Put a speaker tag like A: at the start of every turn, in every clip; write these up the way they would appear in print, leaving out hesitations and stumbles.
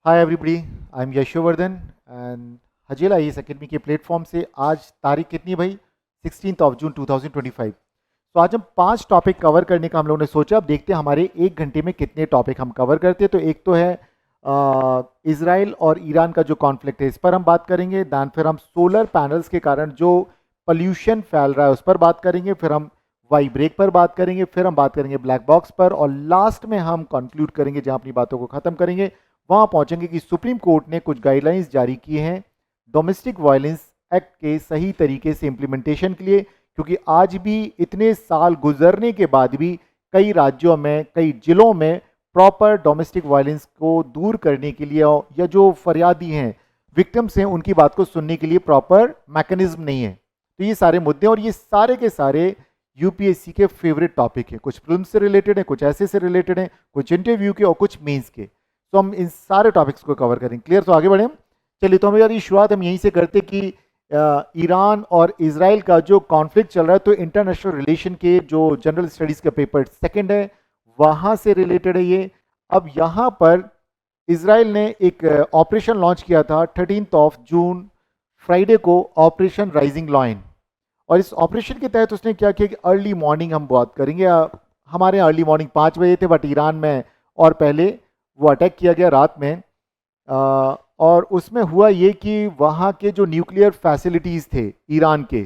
A: Hi everybody, I am Yashovardhan and Hajela IAS academy के platform से आज तारीख कितनी भाई 16 जून 2025। तो आज हम 5 टॉपिक कवर करने का हम लोगों ने सोचा। अब देखते हैं हमारे 1 घंटे में कितने टॉपिक हम कवर करते हैं। तो एक तो है इसराइल और ईरान का जो कॉन्फ्लिक्ट है, इस पर हम बात करेंगे। दैन फिर हम सोलर पैनल्स के कारण जो पॉल्यूशन फैल रहा है उस पर बात करेंगे। फिर हम वाई ब्रेक पर बात करेंगे। फिर हम बात करेंगे ब्लैक बॉक्स पर, और लास्ट में हम कंक्लूड करेंगे, जहां अपनी बातों को खत्म करेंगे वहां पहुंचेंगे कि सुप्रीम कोर्ट ने कुछ गाइडलाइंस जारी किए हैं डोमेस्टिक वायलेंस एक्ट के सही तरीके से इम्प्लीमेंटेशन के लिए। क्योंकि आज भी इतने साल गुजरने के बाद भी कई राज्यों में, कई जिलों में प्रॉपर डोमेस्टिक वायलेंस को दूर करने के लिए या जो फरियादी हैं, विक्टिम्स हैं, उनकी बात को सुनने के लिए प्रॉपर मैकेनिज्म नहीं है। तो ये सारे मुद्दे और ये सारे के सारे यूपीएससी के फेवरेट टॉपिक है। कुछ फिल्म से रिलेटेड है, कुछ ऐसे से रिलेटेड है, कुछ इंटरव्यू के और कुछ मेंस के। तो हम इन सारे टॉपिक्स को कवर करेंगे। क्लियर? तो आगे बढ़े हम। चलिए, तो हम यार ये शुरुआत हम यहीं से करते कि ईरान और इजराइल का जो कॉन्फ्लिक्ट चल रहा है, तो इंटरनेशनल रिलेशन के जो जनरल स्टडीज का पेपर सेकंड है वहां से रिलेटेड है ये। अब यहाँ पर इजराइल ने एक ऑपरेशन लॉन्च किया था 13 जून फ्राइडे को, ऑपरेशन राइजिंग लॉयन। और इस ऑपरेशन के तहत उसने क्या किया कि अर्ली मॉर्निंग हम बात करेंगे। हमारे यहाँ अर्ली मॉर्निंग 5 बजे थे, बट ईरान में और पहले वो अटैक किया गया रात में। और उसमें हुआ ये कि वहाँ के जो न्यूक्लियर फैसिलिटीज़ थे ईरान के,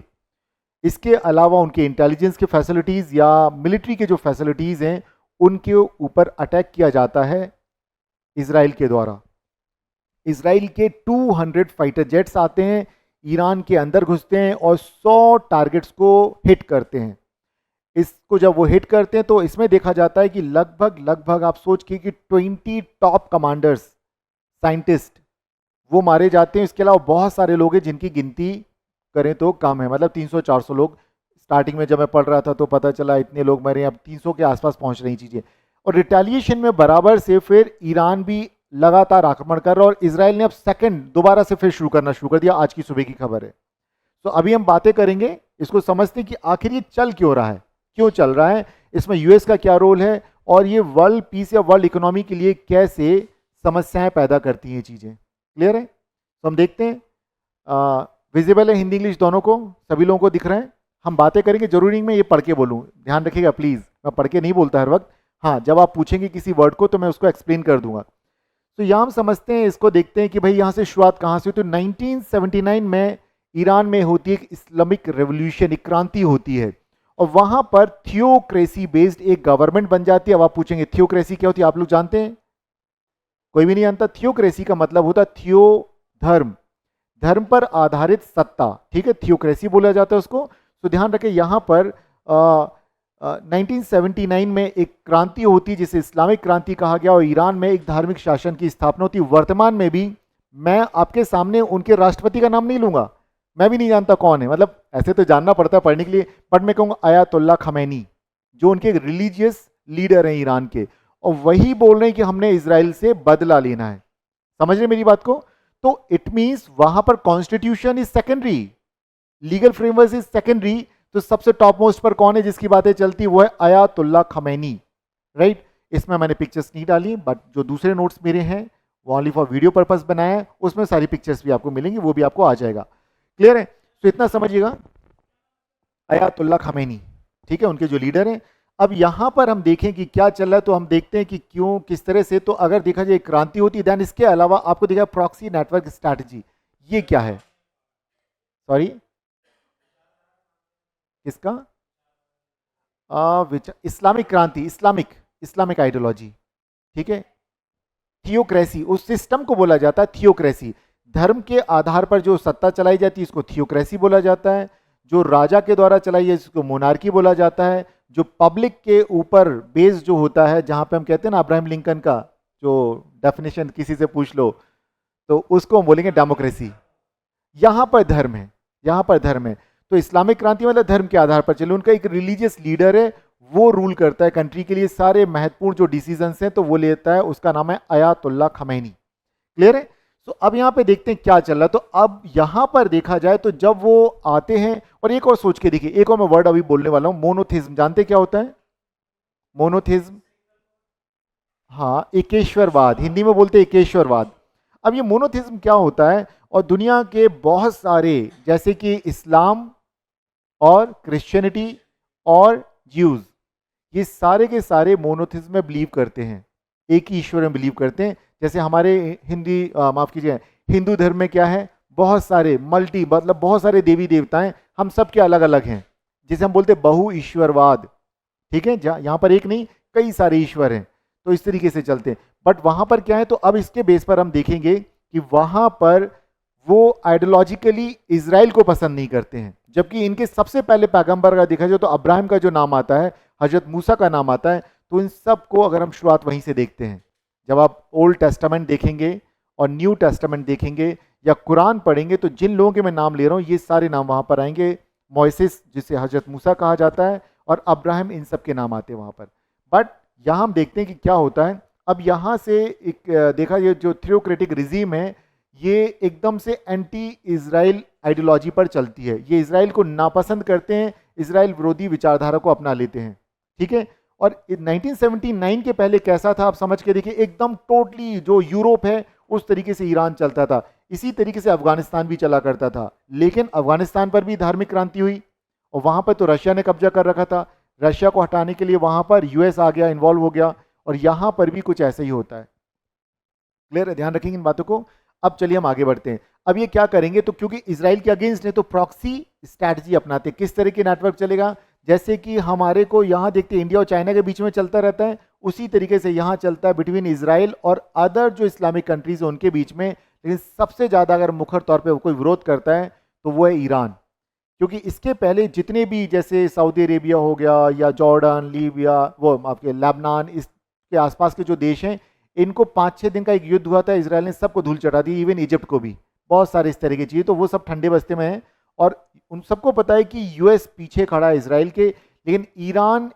A: इसके अलावा उनके इंटेलिजेंस के फैसिलिटीज़ या मिलिट्री के जो फैसिलिटीज़ हैं, उनके ऊपर अटैक किया जाता है इजराइल के द्वारा। इजराइल के 200 फाइटर जेट्स आते हैं, ईरान के अंदर घुसते हैं और 100 टारगेट्स को हिट करते हैं। इसको जब वो हिट करते हैं तो इसमें देखा जाता है कि लगभग लगभग आप सोच के कि 20 टॉप कमांडर्स, साइंटिस्ट वो मारे जाते हैं। इसके अलावा बहुत सारे लोग हैं जिनकी गिनती करें तो कम है, मतलब 300-400 लोग। स्टार्टिंग में जब मैं पढ़ रहा था तो पता चला इतने लोग मरे, अब 300 के आसपास पहुंच रही चीजें। और रिटेलिएशन में बराबर से फिर ईरान भी लगातार आक्रमण कर रहा है, और इसराइल ने अब सेकंड दोबारा से फिर शुरू करना शुरू कर दिया। आज की सुबह की खबर है। तो अभी हम बातें करेंगे, इसको समझते हैं कि आखिर ये चल क्यों रहा है, क्यों चल रहा है, इसमें यूएस का क्या रोल है, और ये वर्ल्ड पीस या वर्ल्ड इकोनॉमी के लिए कैसे समस्याएं पैदा करती हैं चीजें। क्लियर है? तो हम देखते हैं। विजिबल है हिंदी इंग्लिश दोनों को, सभी लोगों को दिख रहा है? हम बातें करेंगे, जरूरी नहीं मैं ये पढ़ के बोलूँ, ध्यान रखिएगा प्लीज। मैं पढ़ के नहीं बोलता हर वक्त। हाँ, जब आप पूछेंगे किसी वर्ड को तो मैं उसको एक्सप्लेन कर दूंगा। तो यहाँ हम समझते हैं, इसको देखते हैं कि भाई यहाँ से शुरुआत कहाँ से हुई। तो 1979 में ईरान में होती है एक इस्लामिक रेवोल्यूशन, एक क्रांति होती है, और वहां पर थियोक्रेसी बेस्ड एक गवर्नमेंट बन जाती है। अब आप पूछेंगे थियोक्रेसी क्या होती है, आप लोग जानते हैं? कोई भी नहीं जानता। थियोक्रेसी का मतलब होता है थियो, धर्म, धर्म पर आधारित सत्ता। ठीक है, थियोक्रेसी बोला जाता है उसको। तो ध्यान रखें, यहां पर 1979 में एक क्रांति होती है जिसे इस्लामिक क्रांति कहा गया, और ईरान में एक धार्मिक शासन की स्थापना होती है। वर्तमान में भी मैं आपके सामने उनके राष्ट्रपति का नाम नहीं लूंगा, मैं भी नहीं जानता कौन है, मतलब ऐसे तो जानना पड़ता है पढ़ने के लिए, बट मैं कहूँगा आयतुल्ला खमैनी, जो उनके रिलीजियस लीडर हैं ईरान के, और वही बोल रहे हैं कि हमने इजराइल से बदला लेना है। समझ रहे मेरी बात को? तो इट मीन्स वहां पर constitution is secondary, legal framework is secondary. तो सबसे टॉप मोस्ट पर कौन है जिसकी बातें चलती, वो है आयतुल्ला खमैनी। राइट? इसमें मैंने पिक्चर्स नहीं डाली, बट जो दूसरे नोट्स मेरे हैं वो ओनली फॉर वीडियो पर्पस बनाया है, उसमें सारी पिक्चर्स भी आपको मिलेंगी, वो भी आपको आ जाएगा। क्लियर है? तो इतना समझिएगा, आयतुल्ला खमैनी, ठीक है, उनके जो लीडर हैं। अब यहां पर हम देखें कि क्या चल रहा है, तो हम देखते हैं कि क्यों, किस तरह से। तो अगर देखा जाए क्रांति होती है, देन इसके अलावा आपको देखा प्रॉक्सी नेटवर्क स्ट्रैटेजी, ये क्या है? सॉरी, किसका? इस्लामिक क्रांति, इस्लामिक आइडियोलॉजी। ठीक है, थियोक्रेसी, उस सिस्टम को बोला जाता है थियोक्रेसी। धर्म के आधार पर जो सत्ता चलाई जाती है इसको थियोक्रेसी बोला जाता है। जो राजा के द्वारा चलाई है इसको मोनार्की बोला जाता है। जो पब्लिक के ऊपर बेस जो होता है, जहां पे हम कहते हैं ना अब्राहम लिंकन का जो डेफिनेशन किसी से पूछ लो तो उसको हम बोलेंगे डेमोक्रेसी। यहां पर धर्म है, यहां पर धर्म है। तो इस्लामिक क्रांति मतलब धर्म के आधार पर चले, उनका एक रिलीजियस लीडर है, वो रूल करता है कंट्री के लिए, सारे महत्वपूर्ण जो डिसीजंस हैं तो वो लेता है, उसका नाम है आयतुल्ला खमैनी। क्लियर है? तो अब यहां पे देखते हैं क्या चल रहा है। तो अब यहां पर देखा जाए तो जब वो आते हैं, और एक और सोच के देखिए, एक और मैं वर्ड अभी बोलने वाला हूं, मोनोथिज्म। जानते क्या होता है मोनोथिज्म? हाँ, एकेश्वरवाद, हिंदी में बोलते हैं एकेश्वरवाद। अब ये मोनोथिज्म क्या होता है, और दुनिया के बहुत सारे जैसे कि इस्लाम और क्रिश्चियनिटी और ज्यूज, ये सारे के सारे मोनोथिज्म में बिलीव करते हैं, एक ही ईश्वर में बिलीव करते हैं। जैसे हमारे माफ कीजिए, हिंदू धर्म में क्या है, बहुत सारे मल्टी मतलब बहुत सारे देवी देवताएं, हम सब के अलग अलग हैं, जिसे हम बोलते हैं बहु ईश्वरवाद। ठीक है, यहाँ पर एक नहीं कई सारे ईश्वर हैं, तो इस तरीके से चलते हैं। बट वहां पर क्या है, तो अब इसके बेस पर हम देखेंगे कि वहां पर वो आइडियोलॉजिकली इजराइल को पसंद नहीं करते हैं, जबकि इनके सबसे पहले पैगंबर का देखा जाए तो अब्राहम का जो नाम आता है, हजरत मूसा का नाम आता है, तो इन सब को अगर हम शुरुआत वहीं से देखते हैं। जब आप ओल्ड टेस्टामेंट देखेंगे और न्यू टेस्टामेंट देखेंगे या कुरान पढ़ेंगे, तो जिन लोगों के मैं नाम ले रहा हूँ ये सारे नाम वहां पर आएंगे। मोइसेस जिसे हजरत मूसा कहा जाता है, और अब्राहम, इन सब के नाम आते हैं वहां पर। बट यहाँ हम देखते हैं कि क्या होता है। अब यहाँ से एक देखा, ये जो थियोक्रेटिक रिजीम है ये एकदम से एंटी इजराइल आइडियोलॉजी पर चलती है। ये इजराइल को नापसंद करते हैं, इजराइल विरोधी विचारधारा को अपना लेते हैं। ठीक है, और 1979 के पहले कैसा था आप समझ के देखिए, एकदम टोटली जो यूरोप है उस तरीके से ईरान चलता था, इसी तरीके से अफगानिस्तान भी चला करता था। लेकिन अफगानिस्तान पर भी धार्मिक क्रांति हुई, और वहां पर तो रशिया ने कब्जा कर रखा था। रशिया को हटाने के लिए वहां पर यूएस आ गया, इन्वॉल्व हो गया, और यहां पर भी कुछ ऐसा ही होता है। क्लियर है, ध्यान रखेंगे इन बातों को। अब चलिए हम आगे बढ़ते हैं। अब ये क्या करेंगे, तो क्योंकि इजराइल के अगेंस्ट है तो प्रॉक्सी स्ट्रैटेजी अपनाते हैं। किस तरह की नेटवर्क चलेगा, जैसे कि हमारे को यहाँ देखते हैं इंडिया और चाइना के बीच में चलता रहता है, उसी तरीके से यहाँ चलता है बिटवीन इजराइल और अदर जो इस्लामिक कंट्रीज है उनके बीच में। लेकिन सबसे ज्यादा अगर मुखर तौर पर कोई विरोध करता है तो वो है ईरान, क्योंकि इसके पहले जितने भी जैसे सऊदी अरेबिया हो गया या जॉर्डन, लीबिया, वो आपके लेबनान, इसके आसपास के जो देश हैं, इनको 5-6 दिन का एक युद्ध हुआ था, इजराइल ने सबको धूल चटा दी, इवन इजिप्ट को भी, बहुत सारे इस तरह की चीज़ें, तो वो सब ठंडे बस्ते में है। और उन सबको पता है कि यूएस पीछे खड़ा है इजराइल के, लेकिन ईरान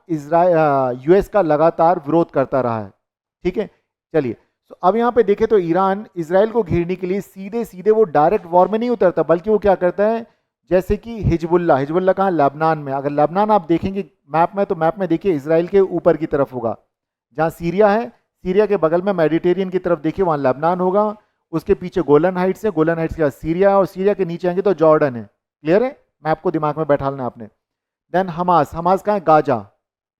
A: यूएस का लगातार विरोध करता रहा है। ठीक है, चलिए, तो अब यहाँ पे देखें तो ईरान इजराइल को घेरने के लिए सीधे सीधे वो डायरेक्ट वॉर में नहीं उतरता, बल्कि वो क्या करता है, जैसे कि हिजबुल्ला कहाँ, लेबनान में। अगर लेबनान आप देखेंगे मैप में, तो मैप में देखिए इजराइल के ऊपर की तरफ होगा, जहाँ सीरिया है, सीरिया के बगल में मेडिटेरियन की तरफ देखिए, वहाँ लेबनान होगा, उसके पीछे गोलन हाइट्स है, गोलन हाइट्स के बाद सीरिया, और सीरिया के नीचे आएंगे तो जॉर्डन है। क्लियर है, मैप को दिमाग में बैठा लेना आपने। देन हमास कहाँ है, गाजा।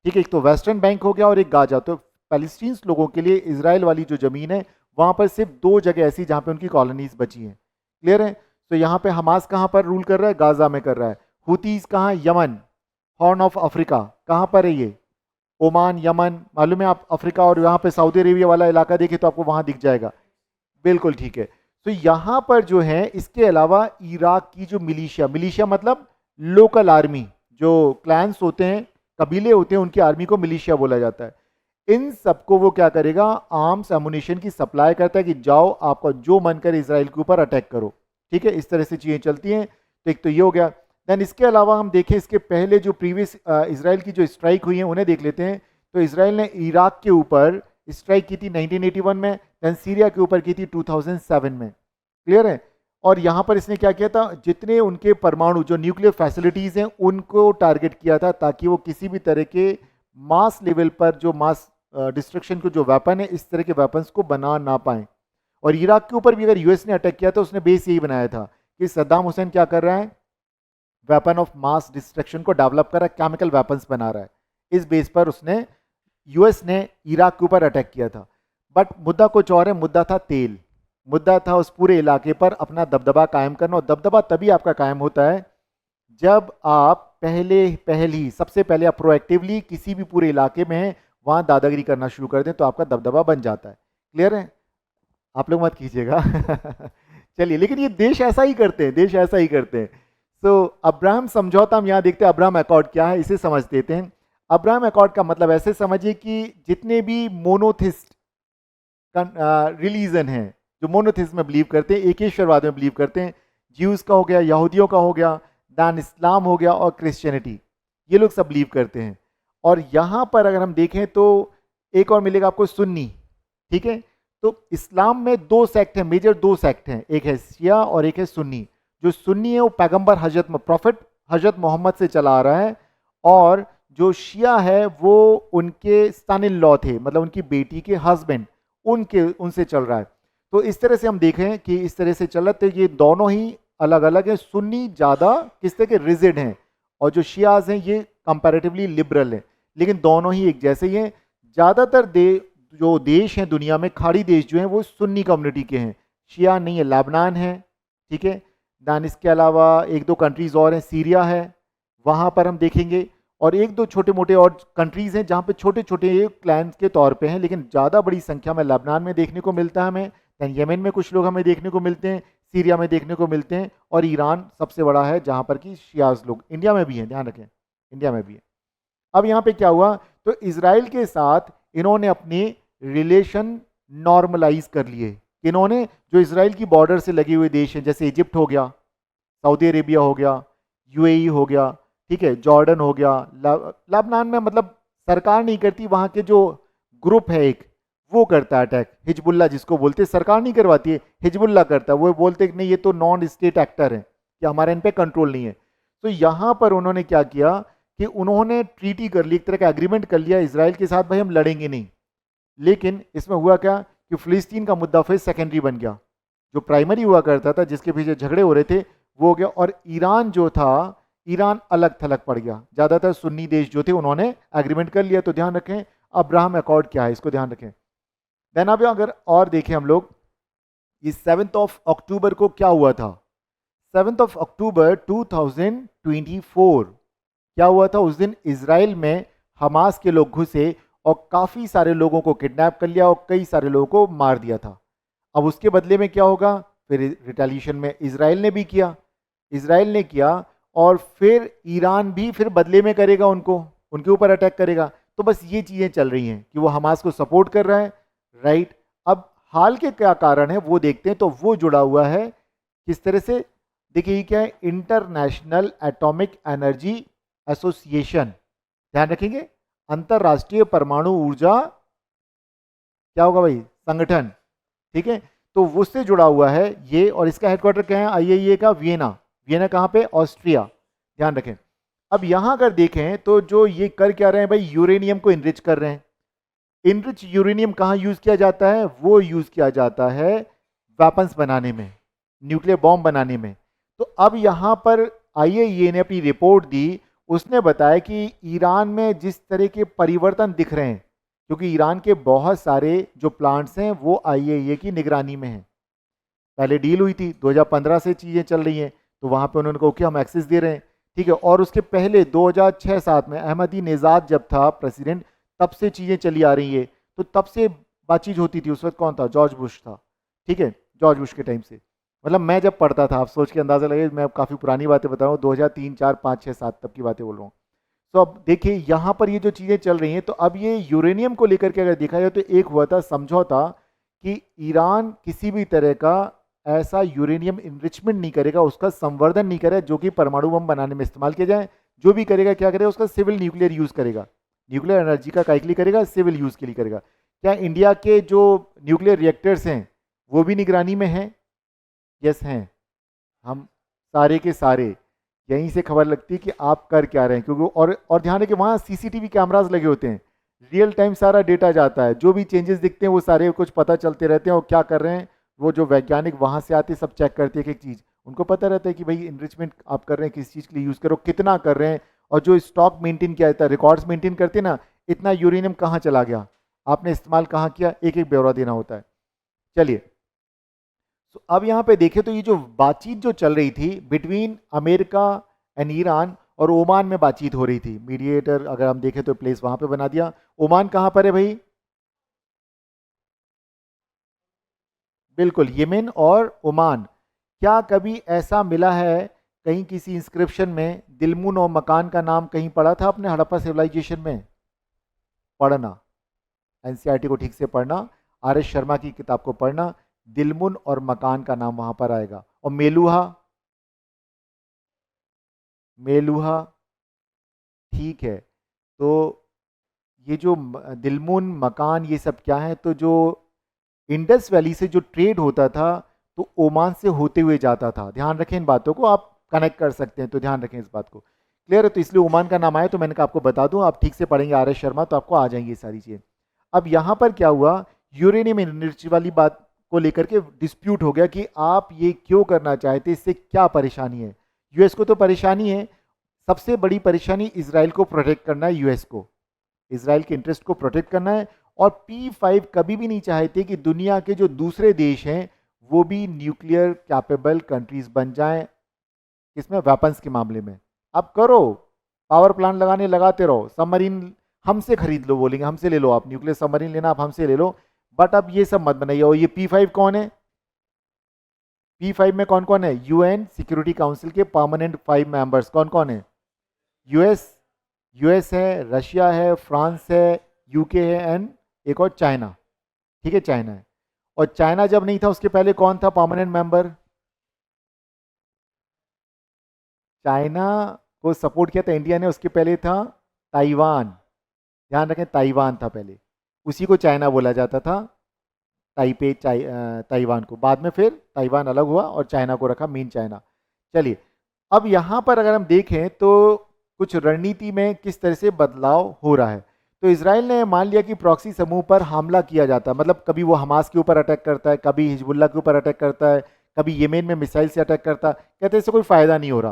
A: ठीक है, एक तो वेस्टर्न बैंक हो गया और एक गाजा। तो पैलेस्टीन्स लोगों के लिए इजराइल वाली जो जमीन है, वहाँ पर सिर्फ 2 जगह ऐसी जहाँ पे उनकी कॉलोनीज बची हैं। क्लियर है, तो यहाँ पे हमास कहाँ पर रूल कर रहा है, गाजा में कर रहा है। हुतीज कहाँ, यमन, हॉर्न ऑफ अफ्रीका, कहाँ पर है ये, ओमान, यमन, मालूम है आप, अफ्रीका। और यहाँ पे सऊदी अरेबिया वाला इलाका देखे तो आपको वहाँ दिख जाएगा, बिल्कुल ठीक है। तो यहाँ पर जो है, इसके अलावा इराक की जो मिलिशिया मतलब लोकल आर्मी, जो क्लैंस होते हैं, कबीले होते हैं, उनकी आर्मी को मिलिशिया बोला जाता है। इन सबको वो क्या करेगा, आर्म्स एमुनिशन की सप्लाई करता है कि जाओ आपका जो मन करे इजराइल के ऊपर अटैक करो। ठीक है, इस तरह से चीज़ें चलती हैं। तो एक तो ये हो गया। देन इसके अलावा हम देखें, इसके पहले जो प्रीवियस इजराइल की जो स्ट्राइक हुई है उन्हें देख लेते हैं। तो इजराइल ने इराक के ऊपर स्ट्राइक की थी 1981 में, देन सीरिया के ऊपर की थी 2007 में। क्लियर है, और यहाँ पर इसने क्या किया था, जितने उनके परमाणु जो न्यूक्लियर फैसिलिटीज हैं उनको टारगेट किया था, ताकि वो किसी भी तरह के मास लेवल पर जो मास डिस्ट्रक्शन को जो वेपन है, इस तरह के वेपन्स को बना ना पाए। और इराक के ऊपर भी अगर यूएस ने अटैक किया तो उसने बेस यही बनाया था कि सद्दाम हुसैन क्या कर रहा है, वेपन ऑफ मास डिस्ट्रक्शन को डेवलप कर रहा है, केमिकल वेपन्स बना रहा है। इस बेस पर उसने, यूएस ने इराक के ऊपर अटैक किया था। बट मुद्दा कुछ और है, मुद्दा था तेल, मुद्दा था उस पूरे इलाके पर अपना दबदबा कायम करना। और दबदबा तभी आपका कायम होता है जब आप सबसे पहले आप प्रोएक्टिवली किसी भी पूरे इलाके में हैं वहां दादागिरी करना शुरू कर दें, तो आपका दबदबा बन जाता है। क्लियर है, आप लोग मत कीजिएगा चलिए, लेकिन ये देश ऐसा ही करते हैं, देश ऐसा ही करते हैं। तो अब्राहम समझौता हम यहाँ देखते हैं, अब्राहम अकॉर्ड क्या है इसे समझ देते हैं। अब्राहम अकॉर्ड का मतलब ऐसे समझिए कि जितने भी मोनोथिस्ट रिलीजन हैं, जो मोनोथिज्म में बिलीव करते हैं, एक ईश्वरवाद में बिलीव करते हैं, ज्यूज का हो गया, यहूदियों का हो गया, दान इस्लाम हो गया, और क्रिश्चियनिटी, ये लोग सब बिलीव करते हैं। और यहाँ पर अगर हम देखें तो एक और मिलेगा आपको, सुन्नी। ठीक है, तो इस्लाम में 2 सेक्ट हैं, मेजर 2 सेक्ट हैं, एक है शिया और एक है सुन्नी। जो सुन्नी है वो पैगंबर प्रॉफिट हजरत मोहम्मद से चला आ रहा है, और जो शिया है वो उनके सन इन लॉ थे, मतलब उनकी बेटी के हस्बैंड, उनसे चल रहा है। तो इस तरह से हम देखें कि इस तरह से चल रहा, तो ये दोनों ही अलग अलग है। सुन्नी ज़्यादा किस तरह के रिजिड हैं और जो शियाज हैं ये कंपैरेटिवली लिबरल हैं, लेकिन दोनों ही एक जैसे ही हैं। ज़्यादातर जो देश हैं दुनिया में, खाड़ी देश जो हैं वो सुन्नी कम्युनिटी के हैं, शिया नहीं है। लेबनान है, ठीक है, दैन इसके अलावा एक दो कंट्रीज़ और हैं, सीरिया है, वहाँ पर हम देखेंगे, और एक दो छोटे मोटे और कंट्रीज़ हैं जहाँ पे छोटे छोटे क्लैंस के तौर पे हैं, लेकिन ज़्यादा बड़ी संख्या में लेबनान में देखने को मिलता है हमें, दैन यमन में कुछ लोग हमें देखने को मिलते हैं, सीरिया में देखने को मिलते हैं, और ईरान सबसे बड़ा है जहाँ पर कि शियाज लोग, इंडिया में भी हैं, ध्यान रखें, इंडिया में भी है। अब यहाँ पे क्या हुआ, तो इसराइल के साथ इन्होंने अपने रिलेशन नॉर्मलाइज कर लिए। इन्होंने जो इसराइल की बॉर्डर से लगे हुए देश हैं, जैसे इजिप्ट हो गया, सऊदी अरेबिया हो गया, यूएई हो गया, ठीक है, जॉर्डन हो गया, लेबनान में मतलब सरकार नहीं करती, वहाँ के जो ग्रुप है एक वो करता है अटैक, हिजबुल्ला जिसको बोलते हैं, सरकार नहीं करवाती है, हिजबुल्ला करता है, वो बोलते हैं कि नहीं ये तो नॉन स्टेट एक्टर है कि हमारे इन पे कंट्रोल नहीं है। तो यहाँ पर उन्होंने क्या किया कि उन्होंने ट्रीटी कर ली, एक तरह का एग्रीमेंट कर लिया इसराइल के साथ, भाई हम लड़ेंगे नहीं। लेकिन इसमें हुआ क्या कि फिलिस्तीन का मुद्दा फिर सेकेंडरी बन गया, जो प्राइमरी हुआ करता था जिसके पीछे झगड़े हो रहे थे वो हो गया, और ईरान जो था, ईरान अलग थलग पड़ गया। ज़्यादातर सुन्नी देश जो थे उन्होंने एग्रीमेंट कर लिया। तो ध्यान रखें अब्राहम अकॉर्ड क्या है, इसको ध्यान रखें। देन अब अगर और देखें हम लोग, इस 7 अक्टूबर को क्या हुआ था, 7 अक्टूबर 2024 क्या हुआ था, उस दिन इसराइल में हमास के लोग घुसे और काफ़ी सारे लोगों को किडनैप कर लिया और कई सारे लोगों को मार दिया था। अब उसके बदले में क्या होगा, फिर रिटेलिएशन में इसराइल ने भी किया, इसराइल ने किया, और फिर ईरान भी फिर बदले में करेगा, उनके ऊपर अटैक करेगा। तो बस ये चीज़ें चल रही हैं कि वो हमास को सपोर्ट कर रहा है, राइट। अब हाल के क्या कारण है वो देखते हैं, तो वो जुड़ा हुआ है किस तरह से, देखिए ये क्या है, इंटरनेशनल एटॉमिक एनर्जी एसोसिएशन, ध्यान रखेंगे, अंतरराष्ट्रीय परमाणु ऊर्जा क्या होगा भाई, संगठन, ठीक है। तो उससे जुड़ा हुआ है ये, और इसका हेडक्वार्टर क्या है, आईएईए का वियना, वियना कहाँ पे, ऑस्ट्रिया, ध्यान रखें। अब यहाँ अगर देखें तो जो ये कर क्या रहे हैं भाई, यूरेनियम को इनरिच कर रहे हैं। इनरिच यूरेनियम कहाँ यूज किया जाता है, वो यूज किया जाता है वेपन्स बनाने में, न्यूक्लियर बॉम्ब बनाने में। तो अब यहाँ पर आईएईए ने अपनी रिपोर्ट दी, उसने बताया कि ईरान में जिस तरह के परिवर्तन दिख रहे हैं, क्योंकि ईरान के बहुत सारे जो प्लांट्स हैं वो आईएईए की निगरानी में हैं। पहले डील हुई थी 2015 से चीज़ें चल रही हैं, तो वहाँ पे उन्होंने कहा कि हम एक्सेस दे रहे हैं, ठीक है। और उसके पहले 2006-7 में अहमदी नेजाद जब था प्रेसिडेंट, तब से चीज़ें चली आ रही है, तो तब से बातचीत होती थी। उस वक्त कौन था, जॉर्ज बुश था, ठीक है, जॉर्ज बुश के टाइम से, मतलब मैं जब पढ़ता था, आप सोच के अंदाजा लगे, मैं काफ़ी पुरानी बातें बता रहा हूँ, 2003, 4, 5, 6, 7 तब की बातें बोल रहा हूँ। तो अब देखिए यहाँ पर ये जो चीज़ें चल रही हैं, तो अब ये यूरेनियम को लेकर के अगर देखा जाए तो एक हुआ था समझौता कि ईरान किसी भी तरह का ऐसा यूरेनियम इनरिचमेंट नहीं करेगा, उसका संवर्धन नहीं करेगा जो कि परमाणु बम बनाने में इस्तेमाल किया जाए। जो भी करेगा क्या करेगा, उसका सिविल न्यूक्लियर यूज़ करेगा, न्यूक्लियर एनर्जी का काहे के लिए करेगा, सिविल यूज़ के लिए करेगा। क्या इंडिया के जो न्यूक्लियर रिएक्टर्स हैं वो भी निगरानी में हैं? यस हैं, हम सारे के सारे, यहीं से खबर लगती है कि आप कर क्या रहे हैं, क्योंकि और ध्यान है कि वहाँ सीसीटीवी कैमरास लगे होते हैं, रियल टाइम सारा डेटा जाता है, जो भी चेंजेस दिखते हैं वो सारे कुछ पता चलते रहते हैं, और क्या कर रहे हैं वो जो वैज्ञानिक वहाँ से आते सब चेक करते हैं एक एक चीज़, उनको पता रहता है कि भाई इनरिचमेंट आप कर रहे हैं किस चीज़ के लिए यूज़ करो, कितना कर रहे हैं, और जो स्टॉक मेंटेन किया जाता है, रिकॉर्ड्स मेंटेन करते हैं ना, इतना यूरेनियम कहाँ चला गया, आपने इस्तेमाल कहाँ किया, एक एक ब्यौरा देना होता है। चलिए, तो अब यहाँ पे देखें तो ये जो बातचीत जो चल रही थी बिटवीन अमेरिका एंड ईरान, और ओमान में बातचीत हो रही थी, मीडिएटर अगर हम देखें तो प्लेस वहां पे बना दिया। ओमान कहाँ पर है भाई, बिल्कुल यमन और ओमान। क्या कभी ऐसा मिला है कहीं किसी इंस्क्रिप्शन में दिलमुन और मकान का नाम कहीं पढ़ा था अपने हड़प्पा सिविलाइजेशन में? पढ़ना, एनसीईआरटी को ठीक से पढ़ना, आर एस शर्मा की किताब को पढ़ना, दिलमुन और मकान का नाम वहां पर आएगा। और मेलुहा, मेलुहा, ठीक है। तो ये जो दिलमुन मकान ये सब क्या है, तो जो इंडस वैली से जो ट्रेड होता था तो ओमान से होते हुए जाता था। ध्यान रखें इन बातों को, आप कनेक्ट कर सकते हैं, तो ध्यान रखें इस बात को, क्लियर है। तो इसलिए ओमान का नाम आया, तो मैंने कहा आपको बता दूं, आप ठीक से पढ़ेंगे आर एस शर्मा तो आपको आ जाएंगी ये सारी चीज़ें। अब यहाँ पर क्या हुआ, यूरेनियम एनर्जी वाली बात को लेकर के डिस्प्यूट हो गया कि आप ये क्यों करना चाहते, इससे क्या परेशानी है। यूएस को तो परेशानी है, सबसे बड़ी परेशानी इजराइल को प्रोटेक्ट करना है, यूएस को इजराइल के इंटरेस्ट को प्रोटेक्ट करना है। और P5 कभी भी नहीं चाहते कि दुनिया के जो दूसरे देश हैं वो भी न्यूक्लियर कैपेबल कंट्रीज बन जाएं, किसमें, वेपन्स के मामले में। अब करो, पावर प्लांट लगाने लगाते रहो, सबमरीन हमसे खरीद लो, बोलेंगे हमसे ले लो, आप न्यूक्लियर सबमरीन लेना आप हमसे ले लो, बट अब ये सब मत बनाइए। और ये P5 कौन है, P5 में कौन कौन है, यूएन सिक्योरिटी काउंसिल के परमानेंट 5 मेंबर्स कौन कौन है, यूएस यूएस है, रशिया है, फ्रांस है, यूके है, एंड एक और चाइना। ठीक है, चाइना है। और चाइना जब नहीं था उसके पहले कौन था परमानेंट मेंबर, चाइना को सपोर्ट किया था इंडिया ने, उसके पहले था ताइवान, ध्यान रखें ताइवान था पहले, उसी को चाइना बोला जाता था, ताइवान को। बाद में फिर ताइवान अलग हुआ और चाइना को रखा मेन चाइना। चलिए, अब यहाँ पर अगर हम देखें तो कुछ रणनीति में किस तरह से बदलाव हो रहा है। तो इसराइल ने मान लिया कि प्रॉक्सी समूह पर हमला किया जाता है, मतलब कभी वो हमास के ऊपर अटैक करता है, कभी हिजबुल्ला के ऊपर अटैक करता है, कभी येमेन में मिसाइल से अटैक करता है। कहते हैं इससे कोई फायदा नहीं हो रहा,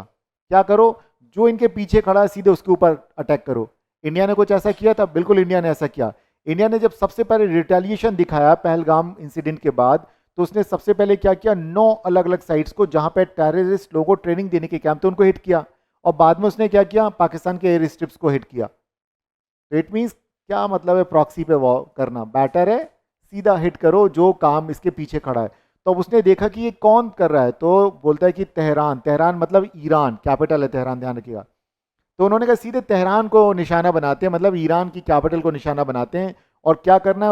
A: क्या करो, जो इनके पीछे खड़ा है सीधे उसके ऊपर अटैक करो। इंडिया ने कुछ ऐसा किया था, बिल्कुल इंडिया ने ऐसा किया। इंडिया ने जब सबसे पहले रिटेलिएशन दिखाया पहलगाम इंसिडेंट के बाद, तो उसने सबसे पहले क्या किया, 9 अलग अलग साइट्स को जहां पे टेररिस्ट लोगों को ट्रेनिंग देने के कैंप थे उनको हिट किया, और बाद में उसने क्या किया, पाकिस्तान के एयर स्ट्रिप्स को हिट किया। तो इट मीन्स क्या मतलब है, प्रॉक्सी पे वॉर करना बेटर है, सीधा हिट करो जो काम इसके पीछे खड़ा है। तो अब उसने देखा कि ये कौन कर रहा है, तो बोलता है कि तेहरान, तेहरान मतलब ईरान, कैपिटल है तेहरान, ध्यान रखिएगा। तो उन्होंने कहा सीधे तेहरान को निशाना बनाते हैं, मतलब ईरान की कैपिटल को निशाना बनाते हैं। और क्या करना है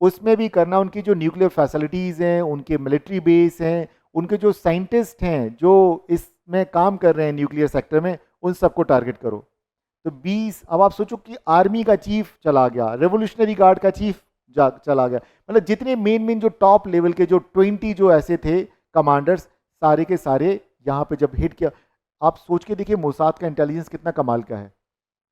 A: उसमें भी करना उनकी जो न्यूक्लियर फैसिलिटीज़ हैं, उनके मिलिट्री बेस हैं, उनके जो साइंटिस्ट हैं जो इसमें काम कर रहे हैं न्यूक्लियर सेक्टर में, उन सबको टारगेट करो। तो 20, अब आप सोचो कि आर्मी का चीफ चला गया, रेवोल्यूशनरी गार्ड का चीफ चला गया, मतलब जितने मेन जो टॉप लेवल के जो 20 जो ऐसे थे कमांडर्स, सारे के सारे यहाँ पे जब हिट किया। आप सोच के देखिए मोसाद का इंटेलिजेंस कितना कमाल का है,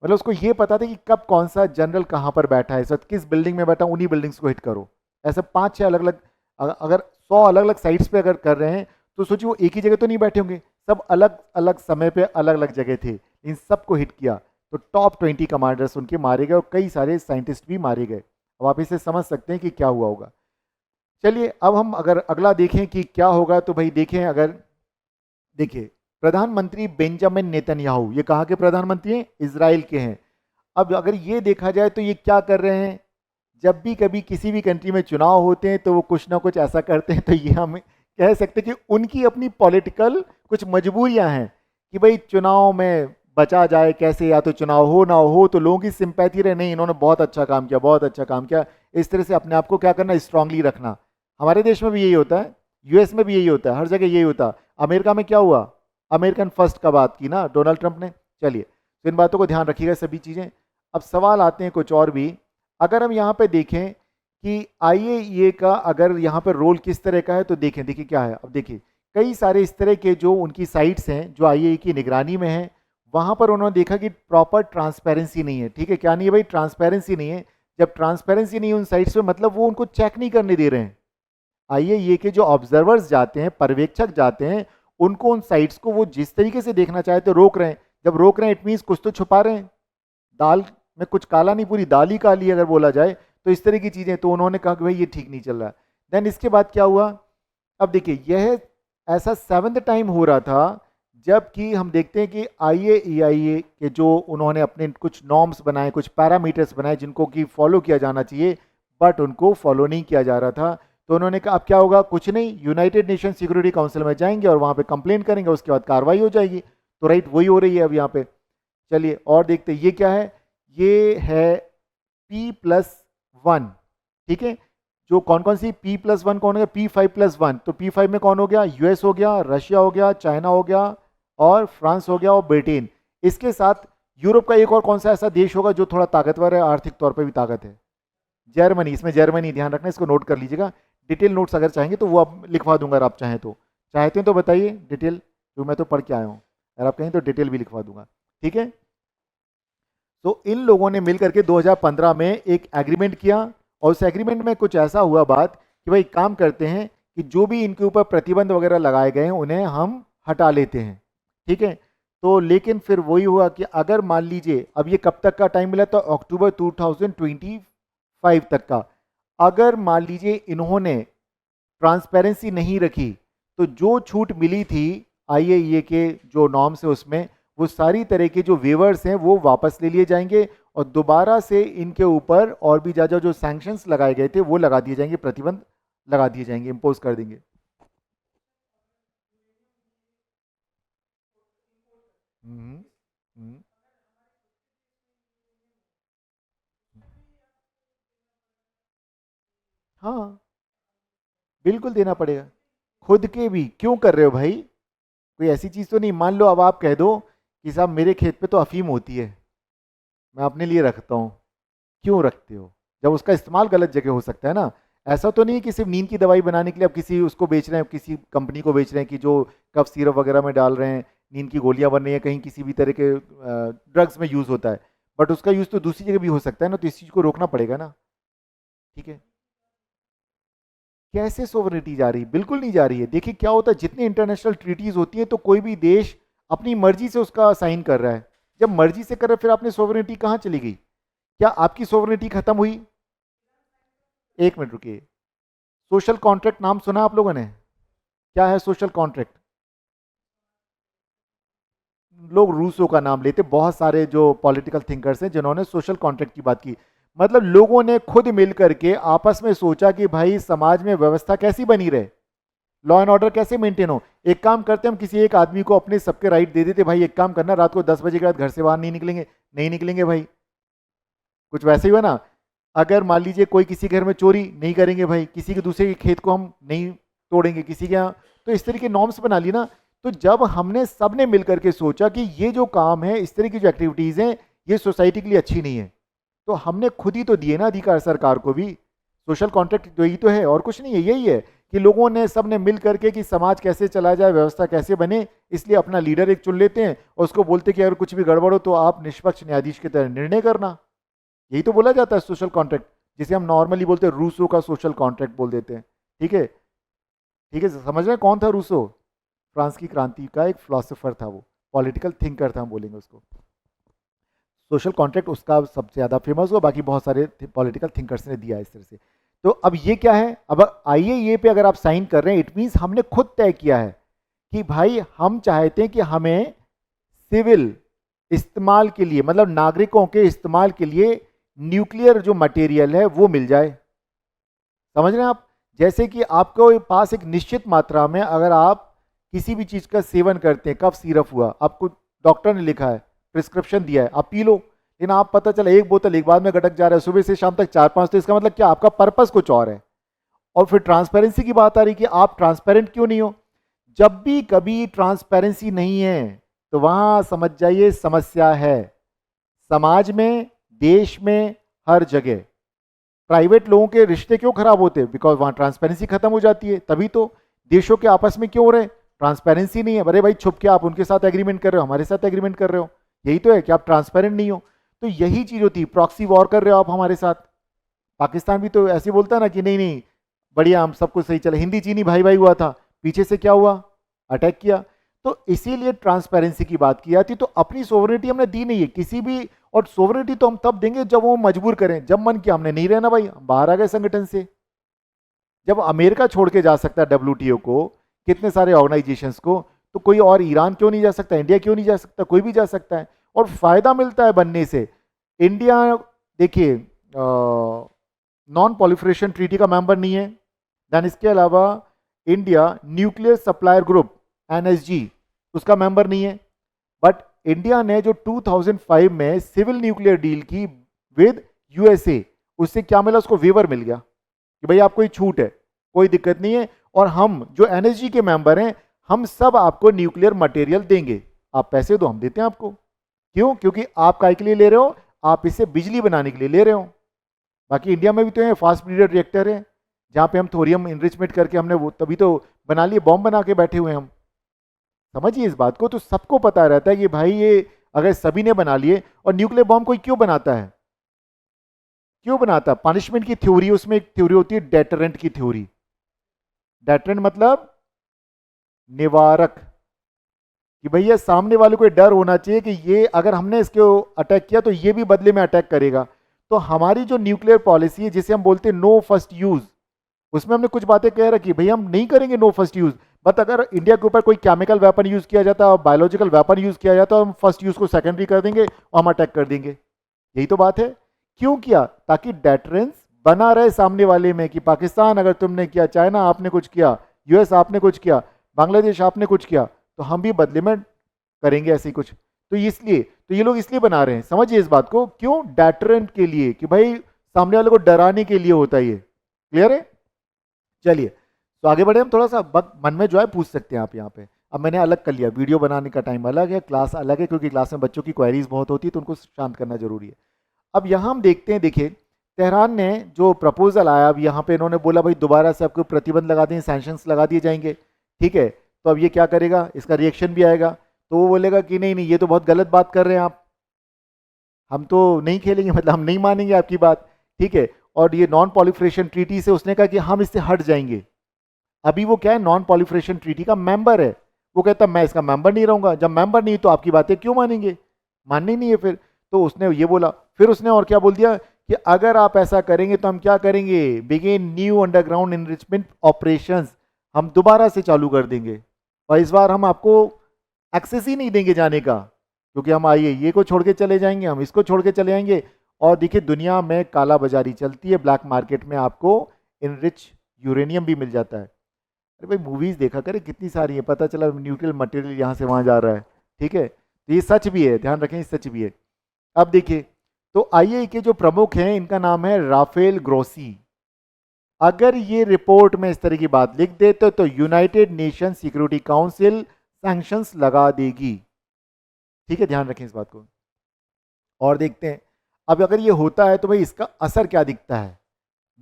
A: मतलब उसको ये पता था कि कब कौन सा जनरल कहाँ पर बैठा है, इस वक्त किस बिल्डिंग में बैठा, उन्हीं बिल्डिंग्स को हिट करो। ऐसे 5-6 अलग अलग, अगर 100 अलग अलग साइट्स पे अगर कर रहे हैं तो सोचिए वो एक ही जगह तो नहीं बैठे होंगे, सब अलग अलग समय पे अलग अलग जगह थे, इन सबको हिट किया। तो टॉप 20 कमांडर्स उनके मारे गए और कई सारे साइंटिस्ट भी मारे गए। अब आप इसे समझ सकते हैं कि क्या हुआ होगा। चलिए अब हम अगर अगला देखें कि क्या होगा, तो भाई देखें, अगर देखिए प्रधानमंत्री बेंजामिन नेतन्याहू, ये कहाँ के प्रधानमंत्री हैं, इजराइल के हैं। अब अगर ये देखा जाए तो ये क्या कर रहे हैं, जब भी कभी किसी भी कंट्री में चुनाव होते हैं तो वो कुछ ना कुछ ऐसा करते हैं, तो ये हम कह सकते हैं कि उनकी अपनी पॉलिटिकल कुछ मजबूरियां हैं कि भाई चुनाव में बचा जाए कैसे, या तो चुनाव हो ना हो तो लोगों की सिंपैथी रहे, नहीं इन्होंने बहुत अच्छा काम किया, बहुत अच्छा काम किया, इस तरह से अपने आप को क्या करना, स्ट्रांगली रखना। हमारे देश में भी यही होता है, यूएस में भी यही होता है, हर जगह यही होता है। अमेरिका में क्या हुआ, अमेरिकन फर्स्ट का बात की ना डोनाल्ड ट्रंप ने। चलिए, तो इन बातों को ध्यान रखिएगा सभी चीज़ें। अब सवाल आते हैं कुछ और भी। अगर हम यहाँ पे देखें कि आईएईए का अगर यहाँ पर रोल किस तरह का है, तो देखें देखिए क्या है। अब देखिए कई सारे इस तरह के जो उनकी साइट्स हैं जो आईएईए की निगरानी में हैं, वहाँ पर उन्होंने देखा कि प्रॉपर ट्रांसपेरेंसी नहीं है। ठीक है, क्या नहीं है भाई, ट्रांसपेरेंसी नहीं है। जब ट्रांसपेरेंसी नहीं है उन साइट्स पे, मतलब वो उनको चेक नहीं करने दे रहे हैं। आईएईए के जो ऑब्जर्वर्स जाते हैं, पर्यवेक्षक जाते हैं, उनको उन साइट्स को वो जिस तरीके से देखना चाहते रोक रहे हैं। जब रोक रहे हैं इट मीन्स कुछ तो छुपा रहे हैं, दाल में कुछ काला नहीं, पूरी दाल ही काली अगर बोला जाए तो इस तरह की चीज़ें। तो उन्होंने कहा कि भाई ये ठीक नहीं चल रहा है। देन इसके बाद क्या हुआ, अब देखिए यह ऐसा 7th टाइम हो रहा था जबकि हम देखते हैं कि आईएईए के जो उन्होंने अपने कुछ नॉर्म्स बनाए, कुछ पैरामीटर्स बनाए जिनको कि फॉलो किया जाना चाहिए, बट उनको फॉलो नहीं किया जा रहा था। तो उन्होंने कहा अब क्या होगा, कुछ नहीं, यूनाइटेड नेशन सिक्योरिटी काउंसिल में जाएंगे और वहाँ पे कंप्लेन करेंगे, उसके बाद कार्रवाई हो जाएगी। तो राइट वही हो रही है अब यहाँ पे। चलिए और देखते हैं ये क्या है, ये है P+1। ठीक है, जो कौन कौन सी P+1 कौन हो गया, P5+1। तो P5 में कौन हो गया, यूएस हो गया, रशिया हो गया, चाइना हो गया और फ्रांस हो गया और ब्रिटेन। इसके साथ यूरोप का एक और कौन सा ऐसा देश होगा जो थोड़ा ताकतवर है, आर्थिक तौर पर भी ताकत है, जर्मनी। इसमें जर्मनी ध्यान रखना, इसको नोट कर लीजिएगा। डिटेल नोट्स अगर चाहेंगे तो वो आप लिखवा दूंगा, अगर आप चाहें तो। चाहते हैं तो बताइए डिटेल, जो मैं तो पढ़ के आया हूँ, अगर आप कहें तो डिटेल भी लिखवा दूंगा। ठीक है, तो इन लोगों ने मिलकर के 2015 में एक एग्रीमेंट किया और उस एग्रीमेंट में कुछ ऐसा हुआ बात कि भाई काम करते हैं कि जो भी इनके ऊपर प्रतिबंध वगैरह लगाए गए हैं उन्हें हम हटा लेते हैं, ठीक है। तो लेकिन फिर वही हुआ कि अगर मान लीजिए अब ये कब तक का टाइम मिला, तो अक्टूबर 2025 तक का, अगर मान लीजिए इन्होंने ट्रांसपेरेंसी नहीं रखी, तो जो छूट मिली थी आईएईए के जो नॉर्म्स है उसमें, वो सारी तरह के जो वेवर्स हैं वो वापस ले लिए जाएंगे और दोबारा से इनके ऊपर और भी ज़्यादा जो सैंक्शंस लगाए गए थे वो लगा दिए जाएंगे, प्रतिबंध लगा दिए जाएंगे, इम्पोज कर देंगे। हम्म, हम्म, हाँ बिल्कुल देना पड़ेगा। खुद के भी क्यों कर रहे हो भाई? कोई ऐसी चीज़ तो नहीं, मान लो अब आप कह दो कि साहब मेरे खेत पे तो अफीम होती है, मैं अपने लिए रखता हूँ, क्यों रखते हो जब उसका इस्तेमाल गलत जगह हो सकता है ना। ऐसा तो नहीं है कि सिर्फ नींद की दवाई बनाने के लिए अब किसी उसको बेच रहे हैं, किसी कंपनी को बेच रहे हैं कि जो कफ सिरप वगैरह में डाल रहे हैं, नींद की गोलियां बन रही हैं, कहीं किसी भी तरह के ड्रग्स में यूज़ होता है, बट उसका यूज़ तो दूसरी जगह भी हो सकता है ना, तो इस चीज़ को रोकना पड़ेगा ना। ठीक है। कैसे सोवरेनिटी जा रही है? बिल्कुल नहीं जा रही है। देखिए क्या होता है, जितनी इंटरनेशनल ट्रीटीज होती हैं तो कोई भी देश अपनी मर्जी से उसका साइन कर रहा है। जब मर्जी से कर रहा है फिर आपने सोवरेनिटी कहाँ चली गई? क्या आपकी सोवरेनिटी खत्म हुई? एक मिनट रुकिए। सोशल कॉन्ट्रैक्ट नाम सुना आप लोगों ने? क्या है सोशल कॉन्ट्रैक्ट? लोग रूसो का नाम लेते, बहुत सारे जो पॉलिटिकल थिंकर्स हैं जिन्होंने सोशल कॉन्ट्रैक्ट की बात की। मतलब लोगों ने खुद मिल करके आपस में सोचा कि भाई समाज में व्यवस्था कैसी बनी रहे, लॉ एंड ऑर्डर कैसे मेंटेन हो। एक काम करते हम किसी एक आदमी को अपने सबके राइट दे देते, भाई एक काम करना, रात को 10 बजे के बाद घर से बाहर नहीं निकलेंगे, नहीं निकलेंगे भाई। कुछ वैसे ही हुआ ना। अगर मान लीजिए कोई किसी घर में चोरी नहीं करेंगे भाई, किसी के दूसरे के खेत को हम नहीं तोड़ेंगे किसी के यहाँ, तो इस तरह के नॉर्म्स बना ली ना। तो जब हमने सबने मिल करके सोचा कि ये जो काम है, इस तरह की जो एक्टिविटीज हैं, ये सोसाइटी के लिए अच्छी नहीं है, तो हमने खुद ही तो दिए ना अधिकार सरकार को भी। सोशल कॉन्ट्रैक्ट तो यही तो है, और कुछ नहीं है, यही है कि लोगों ने सबने मिल करके कि समाज कैसे चला जाए, व्यवस्था कैसे बने, इसलिए अपना लीडर एक चुन लेते हैं और उसको बोलते हैं कि अगर कुछ भी गड़बड़ हो तो आप निष्पक्ष न्यायाधीश की तरह निर्णय करना। यही तो बोला जाता है सोशल कॉन्ट्रैक्ट, जिसे हम नॉर्मली बोलते हैं रूसो का सोशल कॉन्ट्रैक्ट बोल देते हैं। ठीक है। ठीक है, समझ रहे हैं कौन था रूसो? फ्रांस की क्रांति का एक फिलोसोफर था, वो पॉलिटिकल थिंकर था, हम बोलेंगे उसको। सोशल कॉन्ट्रैक्ट उसका सबसे ज़्यादा फेमस हुआ, बाकी बहुत सारे पॉलिटिकल थिंकर्स ने दिया इस तरह से। तो अब ये क्या है, अब आइए ये पे अगर आप साइन कर रहे हैं, इट मीन्स हमने खुद तय किया है कि भाई हम चाहते हैं कि हमें सिविल इस्तेमाल के लिए, मतलब नागरिकों के इस्तेमाल के लिए न्यूक्लियर जो मटेरियल है वो मिल जाए। समझ रहे हैं आप? जैसे कि आपको पास एक निश्चित मात्रा में अगर आप किसी भी चीज का सेवन करते हैं, कफ सिरप हुआ, आपको डॉक्टर ने लिखा है, प्रिस्क्रिप्शन दिया है, आप पी लो, लेकिन आप पता चला एक बोतल एक बार में गटक जा रहा है, सुबह से शाम तक 4-5, तो इसका मतलब क्या, आपका पर्पस कुछ और है। और फिर ट्रांसपेरेंसी की बात आ रही कि आप ट्रांसपेरेंट क्यों नहीं हो। जब भी कभी ट्रांसपेरेंसी नहीं है तो वहां समझ जाइए समस्या है, समाज में, देश में, हर जगह। प्राइवेट लोगों के रिश्ते क्यों खराब होते हैं? बिकॉज वहां ट्रांसपेरेंसी खत्म हो जाती है। तभी तो देशों के आपस में क्यों हो रहे हैं? ट्रांसपेरेंसी नहीं है। अरे भाई छुप के आप उनके साथ एग्रीमेंट कर रहे हो, हमारे साथ एग्रीमेंट कर रहे हो, यही तो है कि आप ट्रांसपेरेंट नहीं हो। तो यही चीज होती है, प्रॉक्सी वॉर कर रहे हो आप हमारे साथ। पाकिस्तान भी तो ऐसे बोलता है ना कि नहीं नहीं बढ़िया, हम सब कुछ सही चले, हिंदी चीनी भाई भाई हुआ था, पीछे से क्या हुआ, अटैक किया। तो इसीलिए ट्रांसपेरेंसी की बात की जाती। तो अपनी सोवरेनिटी हमने दी नहीं है किसी भी, और सोवरेनिटी तो हम तब देंगे जब वो मजबूर करें। जब मन किया हमने नहीं रहना भाई, हम बाहर आ गए संगठन से। जब अमेरिका छोड़ के जा सकता है डब्ल्यूटीओ को, कितने सारे ऑर्गेनाइजेशंस को, तो कोई और ईरान क्यों नहीं जा सकता, इंडिया क्यों नहीं जा सकता? कोई भी जा सकता है और फायदा मिलता है बनने से। इंडिया देखिए नॉन पॉलिफरेशन ट्रीटी का मेंबर नहीं है। देन इसके अलावा India nuclear supplier group NSG उसका मेंबर नहीं है। बट इंडिया ने जो 2005 में सिविल न्यूक्लियर डील की विद यूएसए, उससे क्या मिला, उसको वेवर मिल गया कि भाई आपको ये छूट है, कोई दिक्कत नहीं है, और हम जो एनएसजी के मेंबर हैं हम सब आपको न्यूक्लियर मटेरियल देंगे, आप पैसे दो हम देते हैं आपको। क्यों? क्योंकि आप काय के लिए ले रहे हो, आप इसे बिजली बनाने के लिए ले रहे हो। बाकी इंडिया में भी तो है फास्ट ब्रीडर रिएक्टर है, जहां पे हम थोरियम इनरिचमेंट करके हमने वो तभी तो बना लिए, बॉम्ब बना के बैठे हुए हैं हम। समझिए इस बात को, तो सबको पता रहता है कि भाई ये अगर सभी ने बना लिए, और न्यूक्लियर बॉम्ब कोई क्यों बनाता है? क्यों बनाता है? पनिशमेंट की थ्योरी, उसमें एक थ्योरी होती है डेटरेंट की थ्योरी। डेटरेंट मतलब निवारक, कि भैया सामने वाले को डर होना चाहिए कि ये अगर हमने इसको अटैक किया तो ये भी बदले में अटैक करेगा। तो हमारी जो न्यूक्लियर पॉलिसी है जिसे हम बोलते हैं नो फर्स्ट यूज, उसमें हमने कुछ बातें कह रखी, भैया हम नहीं करेंगे नो फर्स्ट यूज। बट अगर इंडिया के ऊपर कोई केमिकल वेपन यूज किया जाता है और बायोलॉजिकल वेपन यूज किया जाता है, हम फर्स्ट यूज को सेकेंडरी कर देंगे और हम अटैक कर देंगे। यही तो बात है। क्यों किया? ताकि डेटरेंस बना रहे सामने वाले में, कि पाकिस्तान अगर तुमने किया, चाइना आपने कुछ किया, यूएस आपने कुछ किया, बांग्लादेश आपने कुछ किया, तो हम भी बदले में करेंगे ऐसे ही कुछ। तो इसलिए तो ये लोग इसलिए बना रहे हैं, समझिए इस बात को, क्यों? डेटरेंट के लिए, कि भाई सामने वाले को डराने के लिए होता है ये। क्लियर है? चलिए तो आगे बढ़े। हम थोड़ा सा मन में जो है पूछ सकते हैं आप यहाँ पे। अब मैंने अलग कर लिया, वीडियो बनाने का टाइम अलग है, क्लास अलग है, क्योंकि क्लास में बच्चों की क्वेरीज बहुत होती है तो उनको शांत करना जरूरी है। अब यहाँ हम देखते हैं, देखिए तेहरान ने जो प्रपोजल आया, अब यहाँ पे इन्होंने बोला भाई दोबारा से आपको प्रतिबंध लगा दें, सैंक्शंस लगा दिए जाएंगे। ठीक है, तो अब ये क्या करेगा? इसका रिएक्शन भी आएगा, तो वो बोलेगा कि नहीं नहीं ये तो बहुत गलत बात कर रहे हैं आप, हम तो नहीं खेलेंगे, मतलब हम नहीं मानेंगे आपकी बात। ठीक है, और ये नॉन पॉलिफरेशन ट्रीटी से उसने कहा कि हम इससे हट जाएंगे। अभी वो क्या है? नॉन पॉलिफरेशन ट्रीटी का मेंबर है। वो कहता मैं इसका मेंबर नहीं रहूंगा। जब मेंबर नहीं तो आपकी बातें क्यों मानेंगे? माननी नहीं है फिर। तो उसने ये बोला, फिर उसने और क्या बोल दिया कि अगर आप ऐसा करेंगे तो हम क्या करेंगे? Begin new underground enrichment operations, हम दोबारा से चालू कर देंगे और इस बार हम आपको एक्सेस ही नहीं देंगे जाने का, क्योंकि हम आइए ये को छोड़ के चले जाएंगे, हम इसको छोड़ के चले जाएंगे। और देखिए दुनिया में काला बाजारी चलती है, ब्लैक मार्केट में आपको इनरिच यूरेनियम भी मिल जाता है। अरे भाई मूवीज देखा करे, कितनी सारी है, पता चला न्यूक्लियर मटेरियल यहाँ से वहाँ जा रहा है। ठीक है, तो ये सच भी है, ध्यान रखें, सच भी है। अब देखिए, तो आईएई के जो प्रमुख हैं इनका नाम है राफेल ग्रोसी। अगर ये रिपोर्ट में इस तरह की बात लिख देते तो United nation security council sanctions लगा देगी। ठीक है, ध्यान रखें इस बात को। और देखते हैं अब अगर ये होता है तो भाई इसका असर क्या दिखता है,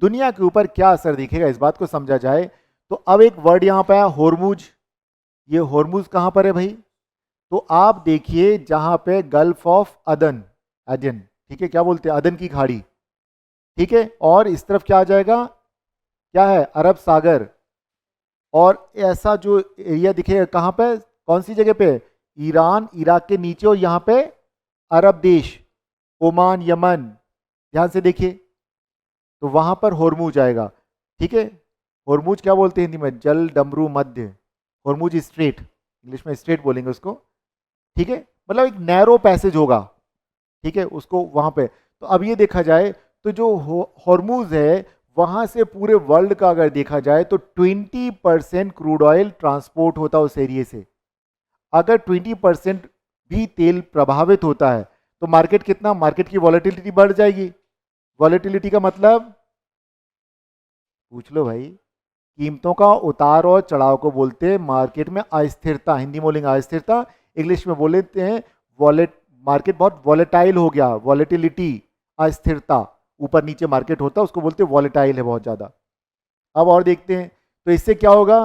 A: दुनिया के ऊपर क्या असर दिखेगा, इस बात को समझा जाए। तो अब एक वर्ड यहां पे आया, होर्मुज। ये होर्मुज कहां पर है भाई? तो आप देखिए जहां पे गल्फ ऑफ अदन, अदन, ठीक है, क्या बोलते हैं, अदन की खाड़ी। ठीक है, और इस तरफ क्या आ जाएगा? क्या है? अरब सागर। और ऐसा जो एरिया दिखेगा कहां पे, कौन सी जगह पे? ईरान, इराक के नीचे, और यहां पे अरब देश, ओमान, यमन। ध्यान से देखिए, तो वहां पर होर्मुज आएगा। ठीक है, होर्मुज क्या बोलते हैं हिंदी में? जल डमरू मध्य। होर्मुज स्ट्रेट, इंग्लिश में स्ट्रेट बोलेंगे उसको। ठीक है, मतलब एक नैरो पैसेज होगा। ठीक है, उसको वहां पे। तो अब ये देखा जाए तो जो होर्मुज है वहां से पूरे वर्ल्ड का अगर देखा जाए तो 20% क्रूड ऑयल ट्रांसपोर्ट होता है उस एरिया से। अगर 20% भी तेल प्रभावित होता है तो मार्केट कितना, मार्केट की वॉलेटिलिटी बढ़ जाएगी। वॉलेटिलिटी का मतलब पूछ लो भाई, कीमतों का उतार और चढ़ाव को बोलते हैं मार्केट में अस्थिरता। हिंदी में बोलेंगे अस्थिरता, इंग्लिश में बोलते हैं वॉलेट। मार्केट बहुत वॉलेटाइल हो गया, वॉलेटिलिटी, अस्थिरता, ऊपर नीचे मार्केट होता है उसको बोलते हैं वॉलेटाइल है बहुत ज्यादा। अब और देखते हैं, तो इससे क्या होगा?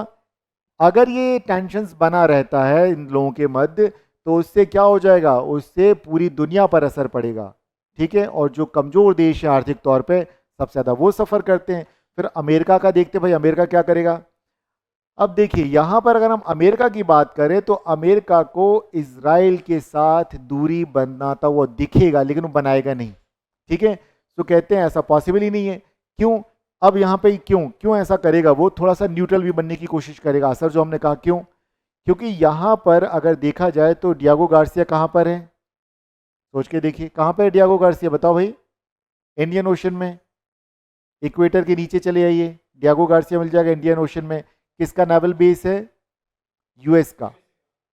A: अगर ये टेंशन्स बना रहता है इन लोगों के मध्य तो उससे क्या हो जाएगा? उससे पूरी दुनिया पर असर पड़ेगा। ठीक है, और जो कमजोर देश है आर्थिक तौर पे सबसे ज्यादा वो सफर करते हैं। फिर अमेरिका का देखते हैं, भाई अमेरिका क्या करेगा। अब देखिए यहां पर अगर हम अमेरिका की बात करें तो अमेरिका को इजराइल के साथ दूरी बनाता हुआ दिखेगा, लेकिन वो बनाएगा नहीं। ठीक है, तो कहते हैं ऐसा पॉसिबल ही नहीं है। क्यों? अब यहाँ पे क्यों क्यों ऐसा करेगा? वो थोड़ा सा न्यूट्रल भी बनने की कोशिश करेगा। असर जो हमने कहा, क्यों? क्योंकि यहाँ पर अगर देखा जाए तो डियागो गार्सिया कहाँ पर है? सोच के देखिए कहाँ पर है डियागो गार्सिया, बताओ भाई। इंडियन ओशन में, इक्वेटर के नीचे चले आइए, डियागो गार्सिया मिल जाएगा इंडियन ओशन में। किसका नेवल बेस है? यूएस का,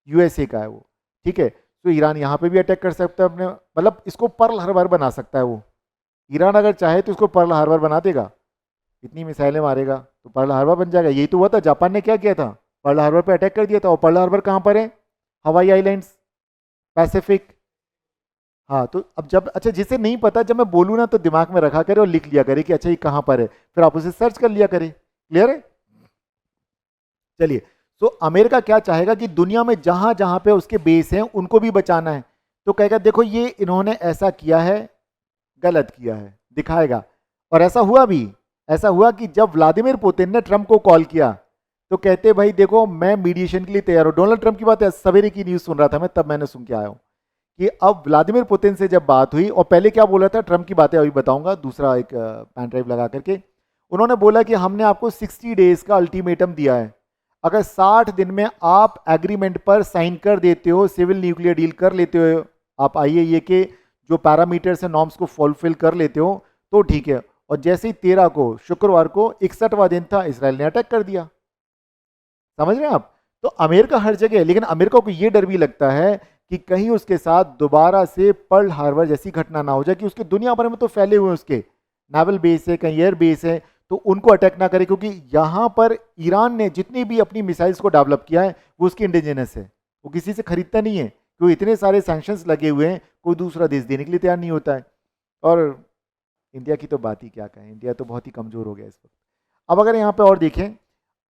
A: यूएसए का है वो। ठीक है, तो ईरान यहाँ पे भी अटैक कर सकता है अपने, मतलब इसको पर्ल हार्बर बना सकता है वो। ईरान अगर चाहे तो इसको पर्ल हार्बर बना देगा, इतनी मिसाइलें मारेगा तो पर्ल हार्बर बन जाएगा। यही तो हुआ था, जापान ने क्या किया था, पर्ल हार्बर पे अटैक कर दिया था। और पर्ल हार्बर कहाँ पर है? हवाई आइलैंड्स, पैसिफिक। हाँ, तो अब जब, अच्छा जिसे नहीं पता, जब मैं बोलूँ ना तो दिमाग में रखा करे और लिख लिया करे कि अच्छा ये कहाँ पर है, फिर आप उसे सर्च कर लिया करे। क्लियर है? चलिए, तो अमेरिका क्या चाहेगा कि दुनिया में जहां जहां पे उसके बेस हैं उनको भी बचाना है। तो कहेगा देखो ये इन्होंने ऐसा किया है, गलत किया है, दिखाएगा। और ऐसा हुआ भी, ऐसा हुआ कि जब व्लादिमीर पुतिन ने ट्रंप को कॉल किया तो कहते भाई देखो मैं मीडिएशन के लिए तैयार हूं। डोनाल्ड ट्रंप की बात है, सवेरे की न्यूज सुन रहा था मैं, तब मैंने सुन के आया हूं कि अब व्लादिमीर पुतिन से जब बात हुई, और पहले क्या बोला था, ट्रंप की बातें अभी बताऊंगा, दूसरा एक पेन ड्राइव लगा करके उन्होंने बोला कि हमने आपको 60 डेज का अल्टीमेटम दिया है, अगर 60 दिन में आप एग्रीमेंट पर साइन कर देते हो, सिविल न्यूक्लियर डील कर लेते हो, आप आईएईए के जो पैरामीटर्स हैं नॉर्म्स को फुलफिल कर लेते हो तो ठीक है। और जैसे ही 13 को शुक्रवार को 61वां दिन था, इसराइल ने अटैक कर दिया। समझ रहे हैं आप? तो अमेरिका हर जगह है, लेकिन अमेरिका को यह डर भी लगता है कि कहीं उसके साथ दोबारा से पर्ल हार्बर जैसी घटना ना हो जाए, कि उसके दुनिया भर में तो फैले हुए हैं, उसके नेवल बेस है, कहीं एयर बेस है, तो उनको अटैक ना करे, क्योंकि यहां पर ईरान ने जितनी भी अपनी मिसाइल्स को डेवलप किया है वो उसकी इंडिजिनस है, वो किसी से खरीदता नहीं है, क्योंकि इतने सारे सैंक्शंस लगे हुए हैं, कोई दूसरा देश देने के लिए तैयार नहीं होता है। और इंडिया की तो बात ही क्या कहें, इंडिया तो बहुत ही कमजोर हो गया इस वक्त। अब अगर यहाँ पे और देखें,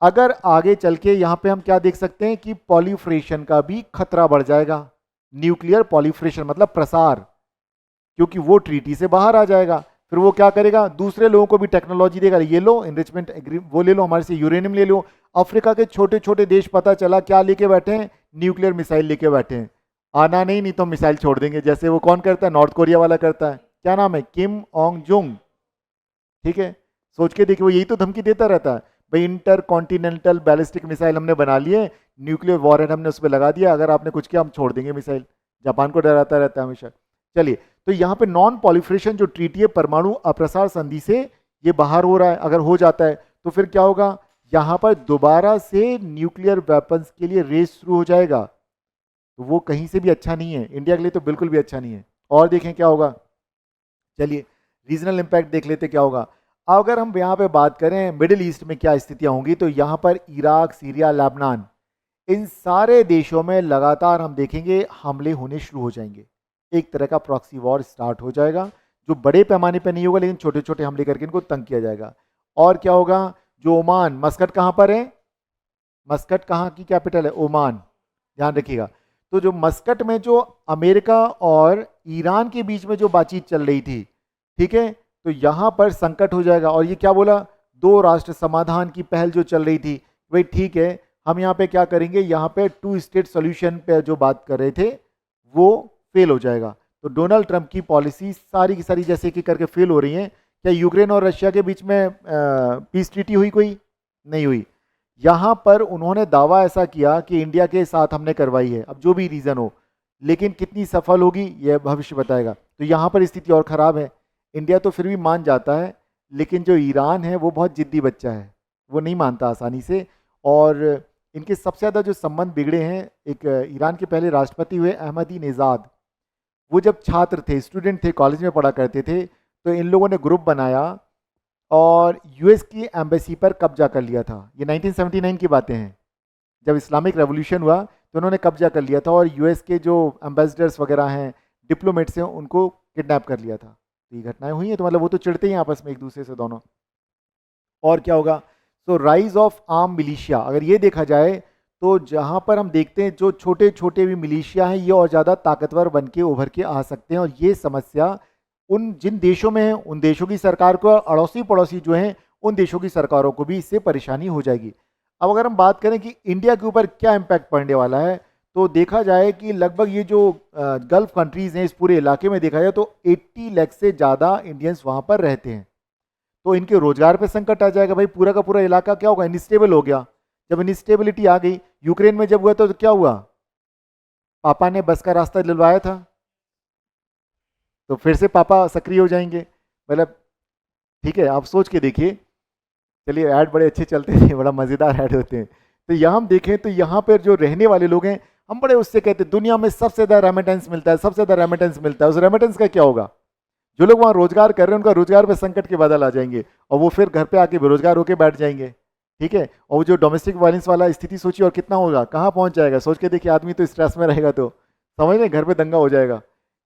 A: अगर आगे चल के यहाँ पे हम क्या देख सकते हैं कि पॉलीफ्रेशन का भी खतरा बढ़ जाएगा, न्यूक्लियर पॉलीफ्रेशन मतलब प्रसार, क्योंकि वो ट्रीटी से बाहर आ जाएगा, फिर वो क्या करेगा, दूसरे लोगों को भी टेक्नोलॉजी देगा, ये लो इनरिचमेंट वो ले लो, हमारे से यूरेनियम ले लो। अफ्रीका के छोटे छोटे देश पता चला क्या लेके बैठे हैं, न्यूक्लियर मिसाइल लेके बैठे हैं, आना नहीं तो मिसाइल छोड़ देंगे, जैसे वो कौन करता है, नॉर्थ कोरिया वाला करता है, क्या नाम है, किम ओंग जुंग, ठीक है। सोच के देखिए, वो यही तो धमकी देता रहता है, भाई इंटर कॉन्टिनेंटल बैलिस्टिक मिसाइल हमने बना लिए, न्यूक्लियर वॉरहेड हमने उस पर लगा दिया, अगर आपने कुछ किया हम छोड़ देंगे मिसाइल। जापान को डराता रहता है हमेशा। चलिए, तो यहाँ पे नॉन पॉलिफ्रेशन जो ट्रीटी है, परमाणु अप्रसार संधि से ये बाहर हो रहा है, अगर हो जाता है तो फिर क्या होगा, यहाँ पर दोबारा से न्यूक्लियर वेपन्स के लिए रेस शुरू हो जाएगा, तो वो कहीं से भी अच्छा नहीं है, इंडिया के लिए तो बिल्कुल भी अच्छा नहीं है। और देखें क्या होगा, चलिए रीजनल इंपैक्ट देख लेते क्या होगा। अगर हम यहाँ पे बात करें मिडिल ईस्ट में क्या स्थितियां होंगी, तो यहाँ पर इराक, सीरिया, लेबनान, इन सारे देशों में लगातार हम देखेंगे हमले होने शुरू हो जाएंगे, एक तरह का प्रॉक्सी वॉर स्टार्ट हो जाएगा, जो बड़े पैमाने पर नहीं होगा, लेकिन छोटे छोटे हमले करके इनको तंग किया जाएगा। और क्या होगा, जो ओमान, मस्कट कहाँ पर है, मस्कट कहाँ की कैपिटल है, ओमान, ध्यान रखिएगा। तो जो मस्कट में जो अमेरिका और ईरान के बीच में जो बातचीत चल रही थी, ठीक है, तो यहां पर संकट हो जाएगा। और ये क्या बोला, दो राष्ट्र समाधान की पहल जो चल रही थी, भाई ठीक है, हम यहाँ पे क्या करेंगे, यहाँ पे 2 स्टेट सॉल्यूशन पे जो बात कर रहे थे वो फेल हो जाएगा। तो डोनाल्ड ट्रंप की पॉलिसी सारी की सारी जैसे कि करके फेल हो रही हैं। क्या यूक्रेन और रशिया के बीच में पीस ट्रीटी हुई, कोई नहीं हुई। यहाँ पर उन्होंने दावा ऐसा किया कि इंडिया के साथ हमने करवाई है, अब जो भी रीज़न हो, लेकिन कितनी सफल होगी यह भविष्य बताएगा। तो यहाँ पर स्थिति और ख़राब है, इंडिया तो फिर भी मान जाता है, लेकिन जो ईरान है वो बहुत जिद्दी बच्चा है, वो नहीं मानता आसानी से। और इनके सबसे ज़्यादा जो संबंध बिगड़े हैं, एक ईरान के पहले राष्ट्रपति हुए अहमदी नेजाद, वो जब छात्र थे, स्टूडेंट थे, कॉलेज में पढ़ा करते थे, तो इन लोगों ने ग्रुप बनाया और यूएस की एम्बेसी पर कब्जा कर लिया था। ये 1979 की बातें हैं, जब इस्लामिक रेवोल्यूशन हुआ तो उन्होंने कब्जा कर लिया था, और यूएस के जो एम्बेसडर्स वगैरह हैं, डिप्लोमेट्स हैं, उनको किडनैप कर लिया था। तो ये घटनाएं हुई हैं, तो मतलब वो तो चिढ़ते ही आपस में एक दूसरे से दोनों। और क्या होगा, तो राइज ऑफ आर्म मिलिशिया, अगर ये देखा जाए तो जहाँ पर हम देखते हैं जो छोटे छोटे भी मिलिशिया हैं, ये और ज़्यादा ताकतवर बन के उभर के आ सकते हैं, और ये समस्या उन जिन देशों में है, उन देशों की सरकार को, अड़ोसी पड़ोसी जो हैं उन देशों की सरकारों को भी इससे परेशानी हो जाएगी। अब अगर हम बात करें कि इंडिया के ऊपर क्या इम्पैक्ट पड़ने वाला है, तो देखा जाए कि लगभग ये जो गल्फ कंट्रीज़ हैं, इस पूरे इलाके में देखा जाए तो 80 लाख से ज़्यादा इंडियंस वहाँ पर रहते हैं। तो इनके रोजगार पे संकट आ जाएगा, भाई पूरा का पूरा इलाका क्या होगा, इनस्टेबल हो गया। जब इनस्टेबिलिटी आ गई, यूक्रेन में जब हुआ तो क्या हुआ, पापा ने बस का रास्ता दिलवाया था, तो फिर से पापा सक्रिय हो जाएंगे। मतलब ठीक है, आप सोच के देखिए। चलिए, ऐड बड़े अच्छे चलते हैं, बड़ा मज़ेदार ऐड होते हैं। तो यहाँ हम देखें तो यहाँ पर जो रहने वाले लोग हैं, हम बड़े उससे कहते हैं दुनिया में सबसे ज़्यादा रेमिटेंस मिलता है, सबसे ज़्यादा रेमिटेंस मिलता है। उस रेमिटेंस का क्या होगा, जो लोग वहाँ रोजगार कर रहे हैं उनका रोजगार पे संकट के बादल आ जाएंगे, और वो फिर घर पे आके बेरोजगार होकर बैठ जाएंगे, ठीक है। और वो जो डोमेस्टिक वायलेंस वाला स्थिति सोचिए और कितना होगा, कहाँ पहुँच जाएगा, सोच के देखिए। आदमी तो स्ट्रेस में रहेगा, तो समझ रहे, घर पे दंगा हो जाएगा।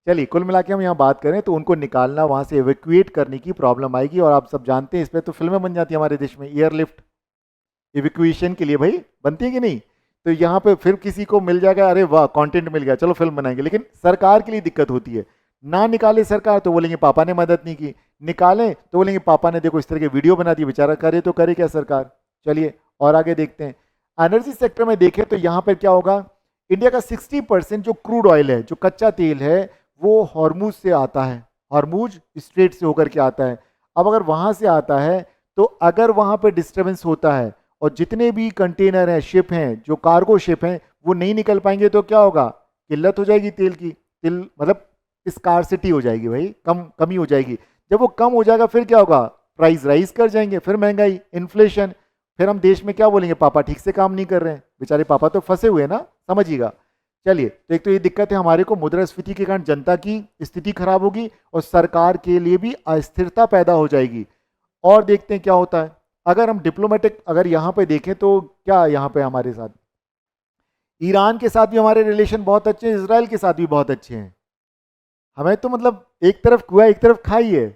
A: चलिए, कुल मिला के हम यहाँ बात करें तो उनको निकालना, वहाँ से एवेक्यूएट करने की प्रॉब्लम आएगी। और आप सब जानते हैं इस पर तो फिल्में बन जाती है हमारे देश में, एयरलिफ्ट एवेक्यूएशन के लिए, भाई बनती है कि नहीं। तो यहाँ पे फिर किसी को मिल जाएगा, अरे वाह कंटेंट मिल गया, चलो फिल्म बनाएंगे, लेकिन सरकार के लिए दिक्कत होती है। ना निकाले सरकार तो बोलेंगे पापा ने मदद नहीं की, निकालें तो बोलेंगे पापा ने देखो इस तरह के वीडियो बना दिए, बेचारा करे तो करे क्या सरकार। चलिए और आगे देखते हैं। एनर्जी सेक्टर में देखें तो यहाँ पर क्या होगा, इंडिया का 60% जो क्रूड ऑयल है, जो कच्चा तेल है, वो हॉर्मूज से आता है, हॉर्मूज स्ट्रेट से होकर के आता है। अब अगर वहां से आता है तो अगर वहां पर डिस्टर्बेंस होता है और जितने भी कंटेनर हैं, शिप हैं, जो कार्गो शिप हैं, वो नहीं निकल पाएंगे तो क्या होगा, किल्लत हो जाएगी तेल की, तेल मतलब स्कार्सिटी हो जाएगी भाई, कमी हो जाएगी। जब वो कम हो जाएगा फिर क्या होगा, प्राइस राइज कर जाएंगे, फिर महंगाई, इन्फ्लेशन, फिर हम देश में क्या बोलेंगे, पापा ठीक से काम नहीं कर रहे हैं, बेचारे पापा तो फंसे हुए ना, समझिएगा। चलिए, तो एक तो ये दिक्कत है हमारे को, मुद्रास्फीति के कारण जनता की स्थिति खराब होगी और सरकार के लिए भी अस्थिरता पैदा हो जाएगी। और देखते हैं क्या होता है। अगर हम डिप्लोमेटिक अगर यहाँ पे देखें तो क्या यहाँ पे हमारे साथ ईरान के साथ भी हमारे रिलेशन बहुत अच्छे हैं, इसराइल के साथ भी बहुत अच्छे हैं। हमें तो मतलब एक तरफ कुआ एक तरफ खाई है,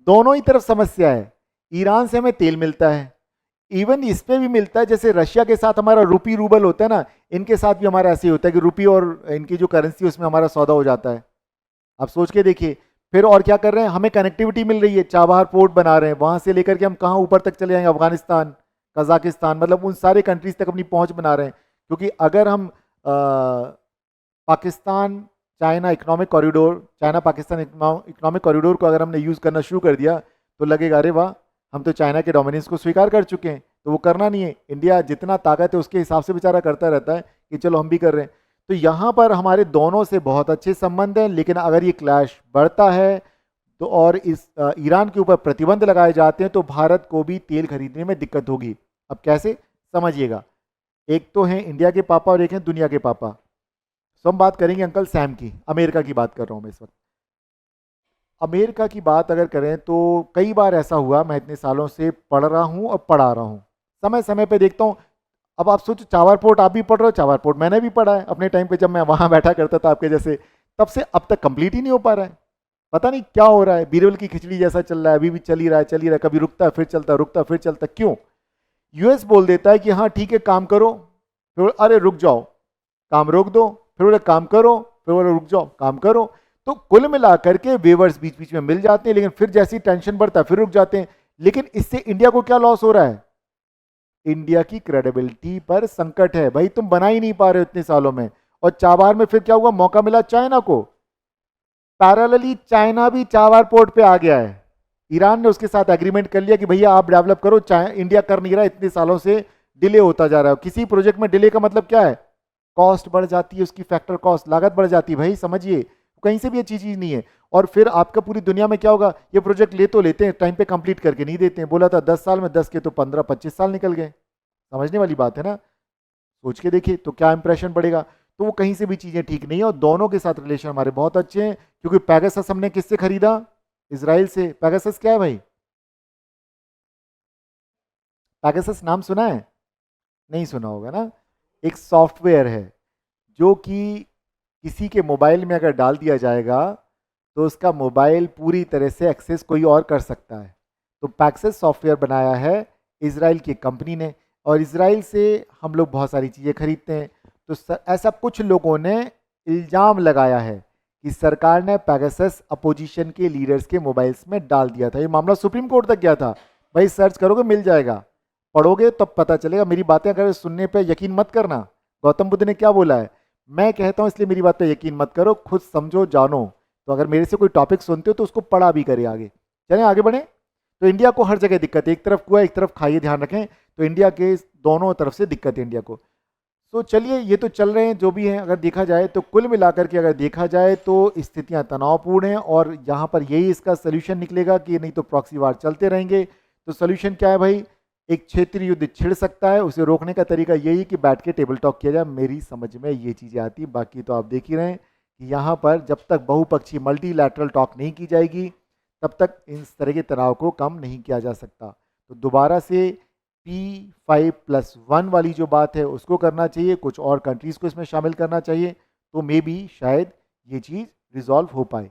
A: दोनों ही तरफ समस्या है। ईरान से हमें तेल मिलता है, इवन इस पे भी मिलता है, जैसे रशिया के साथ हमारा रूपी रूबल होता है ना, इनके साथ भी हमारा ऐसे ही होता है कि रूपी और इनकी जो करेंसी उसमें हमारा सौदा हो जाता है। आप सोच के देखिए। फिर और क्या कर रहे हैं, हमें कनेक्टिविटी मिल रही है, चाबहार पोर्ट बना रहे हैं, वहां से लेकर के हम कहाँ ऊपर तक चले जाएंगे, अफगानिस्तान, कजाकिस्तान, मतलब उन सारे कंट्रीज तक अपनी पहुंच बना रहे हैं। क्योंकि अगर हम Pakistan China economic corridor, China Pakistan economic corridor को अगर हमने यूज़ करना शुरू कर दिया तो लगेगा अरे वाह, हम तो चाइना के डोमिनेंस को स्वीकार कर चुके हैं। तो वो करना नहीं है, इंडिया जितना ताकत है उसके हिसाब से बेचारा करता रहता है कि चलो हम भी कर रहे हैं। तो यहाँ पर हमारे दोनों से बहुत अच्छे संबंध हैं, लेकिन अगर ये क्लैश बढ़ता है तो और इस ईरान के ऊपर प्रतिबंध लगाए जाते हैं तो भारत को भी तेल खरीदने में दिक्कत होगी। अब कैसे, समझिएगा। एक तो हैं इंडिया के पापा और एक हैं दुनिया के पापा। तो हम बात करेंगे अंकल सैम की, अमेरिका की बात कर रहा हूँ मैं इस वक्त। अमेरिका की बात अगर करें तो कई बार ऐसा हुआ, मैं इतने सालों से पढ़ रहा हूँ और पढ़ा रहा हूँ, समय समय पे देखता हूँ। अब आप सोचो, चावर पोर्ट आप भी पढ़ रहे हो, चावर पोर्ट मैंने भी पढ़ा है अपने टाइम पे जब मैं वहाँ बैठा करता था आपके जैसे, तब से अब तक कंप्लीट ही नहीं हो पा रहा है। पता नहीं क्या हो रहा है, बीरबल की खिचड़ी जैसा चल रहा है, अभी भी चल ही रहा है, चल ही रहा है, कभी रुकता है फिर चलता, रुकता फिर चलता, क्यों? यूएस बोल देता है कि हाँ ठीक है काम करो, फिर अरे रुक जाओ, काम रोक दो, फिर बोले काम करो, फिर बोले रुक जाओ, काम करो। तो कुल मिलाकर के वेवर्स बीच बीच में मिल जाते हैं, लेकिन फिर जैसी टेंशन बढ़ता है फिर रुक जाते हैं। लेकिन इससे इंडिया को क्या लॉस हो रहा है, इंडिया की क्रेडिबिलिटी पर संकट है भाई, तुम बना ही नहीं पा रहे हो इतने सालों में। और चाबार में फिर क्या हुआ, मौका मिला चाइना को, पैरेलली चाइना भी चाबार पोर्ट पे आ गया है। ईरान ने उसके साथ एग्रीमेंट कर लिया कि भैया आप डेवलप करो, इंडिया कर नहीं रहा, इतने सालों से डिले होता जा रहा है। किसी प्रोजेक्ट में डिले का मतलब क्या है, कॉस्ट बढ़ जाती है, उसकी फैक्टर कॉस्ट, लागत बढ़ जाती है भाई, समझिए। कहीं से भी अच्छी चीज नहीं है। और फिर आपका पूरी दुनिया में क्या होगा, ये प्रोजेक्ट ले तो लेते हैं, टाइम पे कंप्लीट करके नहीं देते हैं। बोला था 10 साल में, 10 के तो 15-25 साल निकल गए। समझने वाली बात है ना, सोच के देखिए तो क्या इंप्रेशन पड़ेगा। तो वो कहीं से भी चीजें ठीक नहीं है। और दोनों के साथ रिलेशन हमारे बहुत अच्छे हैं, क्योंकि पैगासस हमने किससे खरीदा, इसराइल से। पैगासस क्या है भाई, पैगासस नाम सुना है, नहीं सुना होगा ना। एक सॉफ्टवेयर है जो कि किसी के मोबाइल में अगर डाल दिया जाएगा तो उसका मोबाइल पूरी तरह से एक्सेस कोई और कर सकता है। तो पैक्सेस सॉफ्टवेयर बनाया है इसराइल की कंपनी ने, और इसराइल से हम लोग बहुत सारी चीज़ें खरीदते हैं। तो ऐसा कुछ लोगों ने इल्ज़ाम लगाया है कि सरकार ने पैगासस अपोजिशन के लीडर्स के मोबाइल्स में डाल दिया था। ये मामला सुप्रीम कोर्ट तक गया था। भाई सर्च करोगे मिल जाएगा, पढ़ोगे तब तो पता चलेगा। मेरी बातें अगर सुनने पे यकीन मत करना। गौतम बुद्ध ने क्या बोला है, मैं कहता हूँ इसलिए मेरी बात पे यकीन मत करो, खुद समझो जानो। तो अगर मेरे से कोई टॉपिक सुनते हो तो उसको पढ़ा भी करे आगे। चलें आगे बढ़ें। तो इंडिया को हर जगह दिक्कत है, एक तरफ कुआ एक तरफ खाइए, ध्यान रखें। तो इंडिया के दोनों तरफ से दिक्कत है इंडिया को। तो चलिए ये तो चल रहे हैं जो भी हैं। अगर देखा जाए तो कुल मिलाकर के अगर देखा जाए तो स्थितियां तनावपूर्ण हैं, और यहाँ पर यही इसका सोल्यूशन निकलेगा कि नहीं तो प्रॉक्सी वार चलते रहेंगे। तो सोल्यूशन क्या है भाई, एक क्षेत्रीय युद्ध छिड़ सकता है, उसे रोकने का तरीका यही कि बैठ के टेबल टॉक किया जाए। मेरी समझ में ये चीज़ें आती, बाकी तो आप देख ही रहे हैं कि यहाँ पर जब तक बहुपक्षीय मल्टीलैटरल टॉक नहीं की जाएगी तब तक इस तरह के तनाव को कम नहीं किया जा सकता। तो दोबारा से P5+1 वाली जो बात है उसको करना चाहिए, कुछ और कंट्रीज़ को इसमें शामिल करना चाहिए, तो मे बी शायद ये चीज़ रिजॉल्व हो पाए।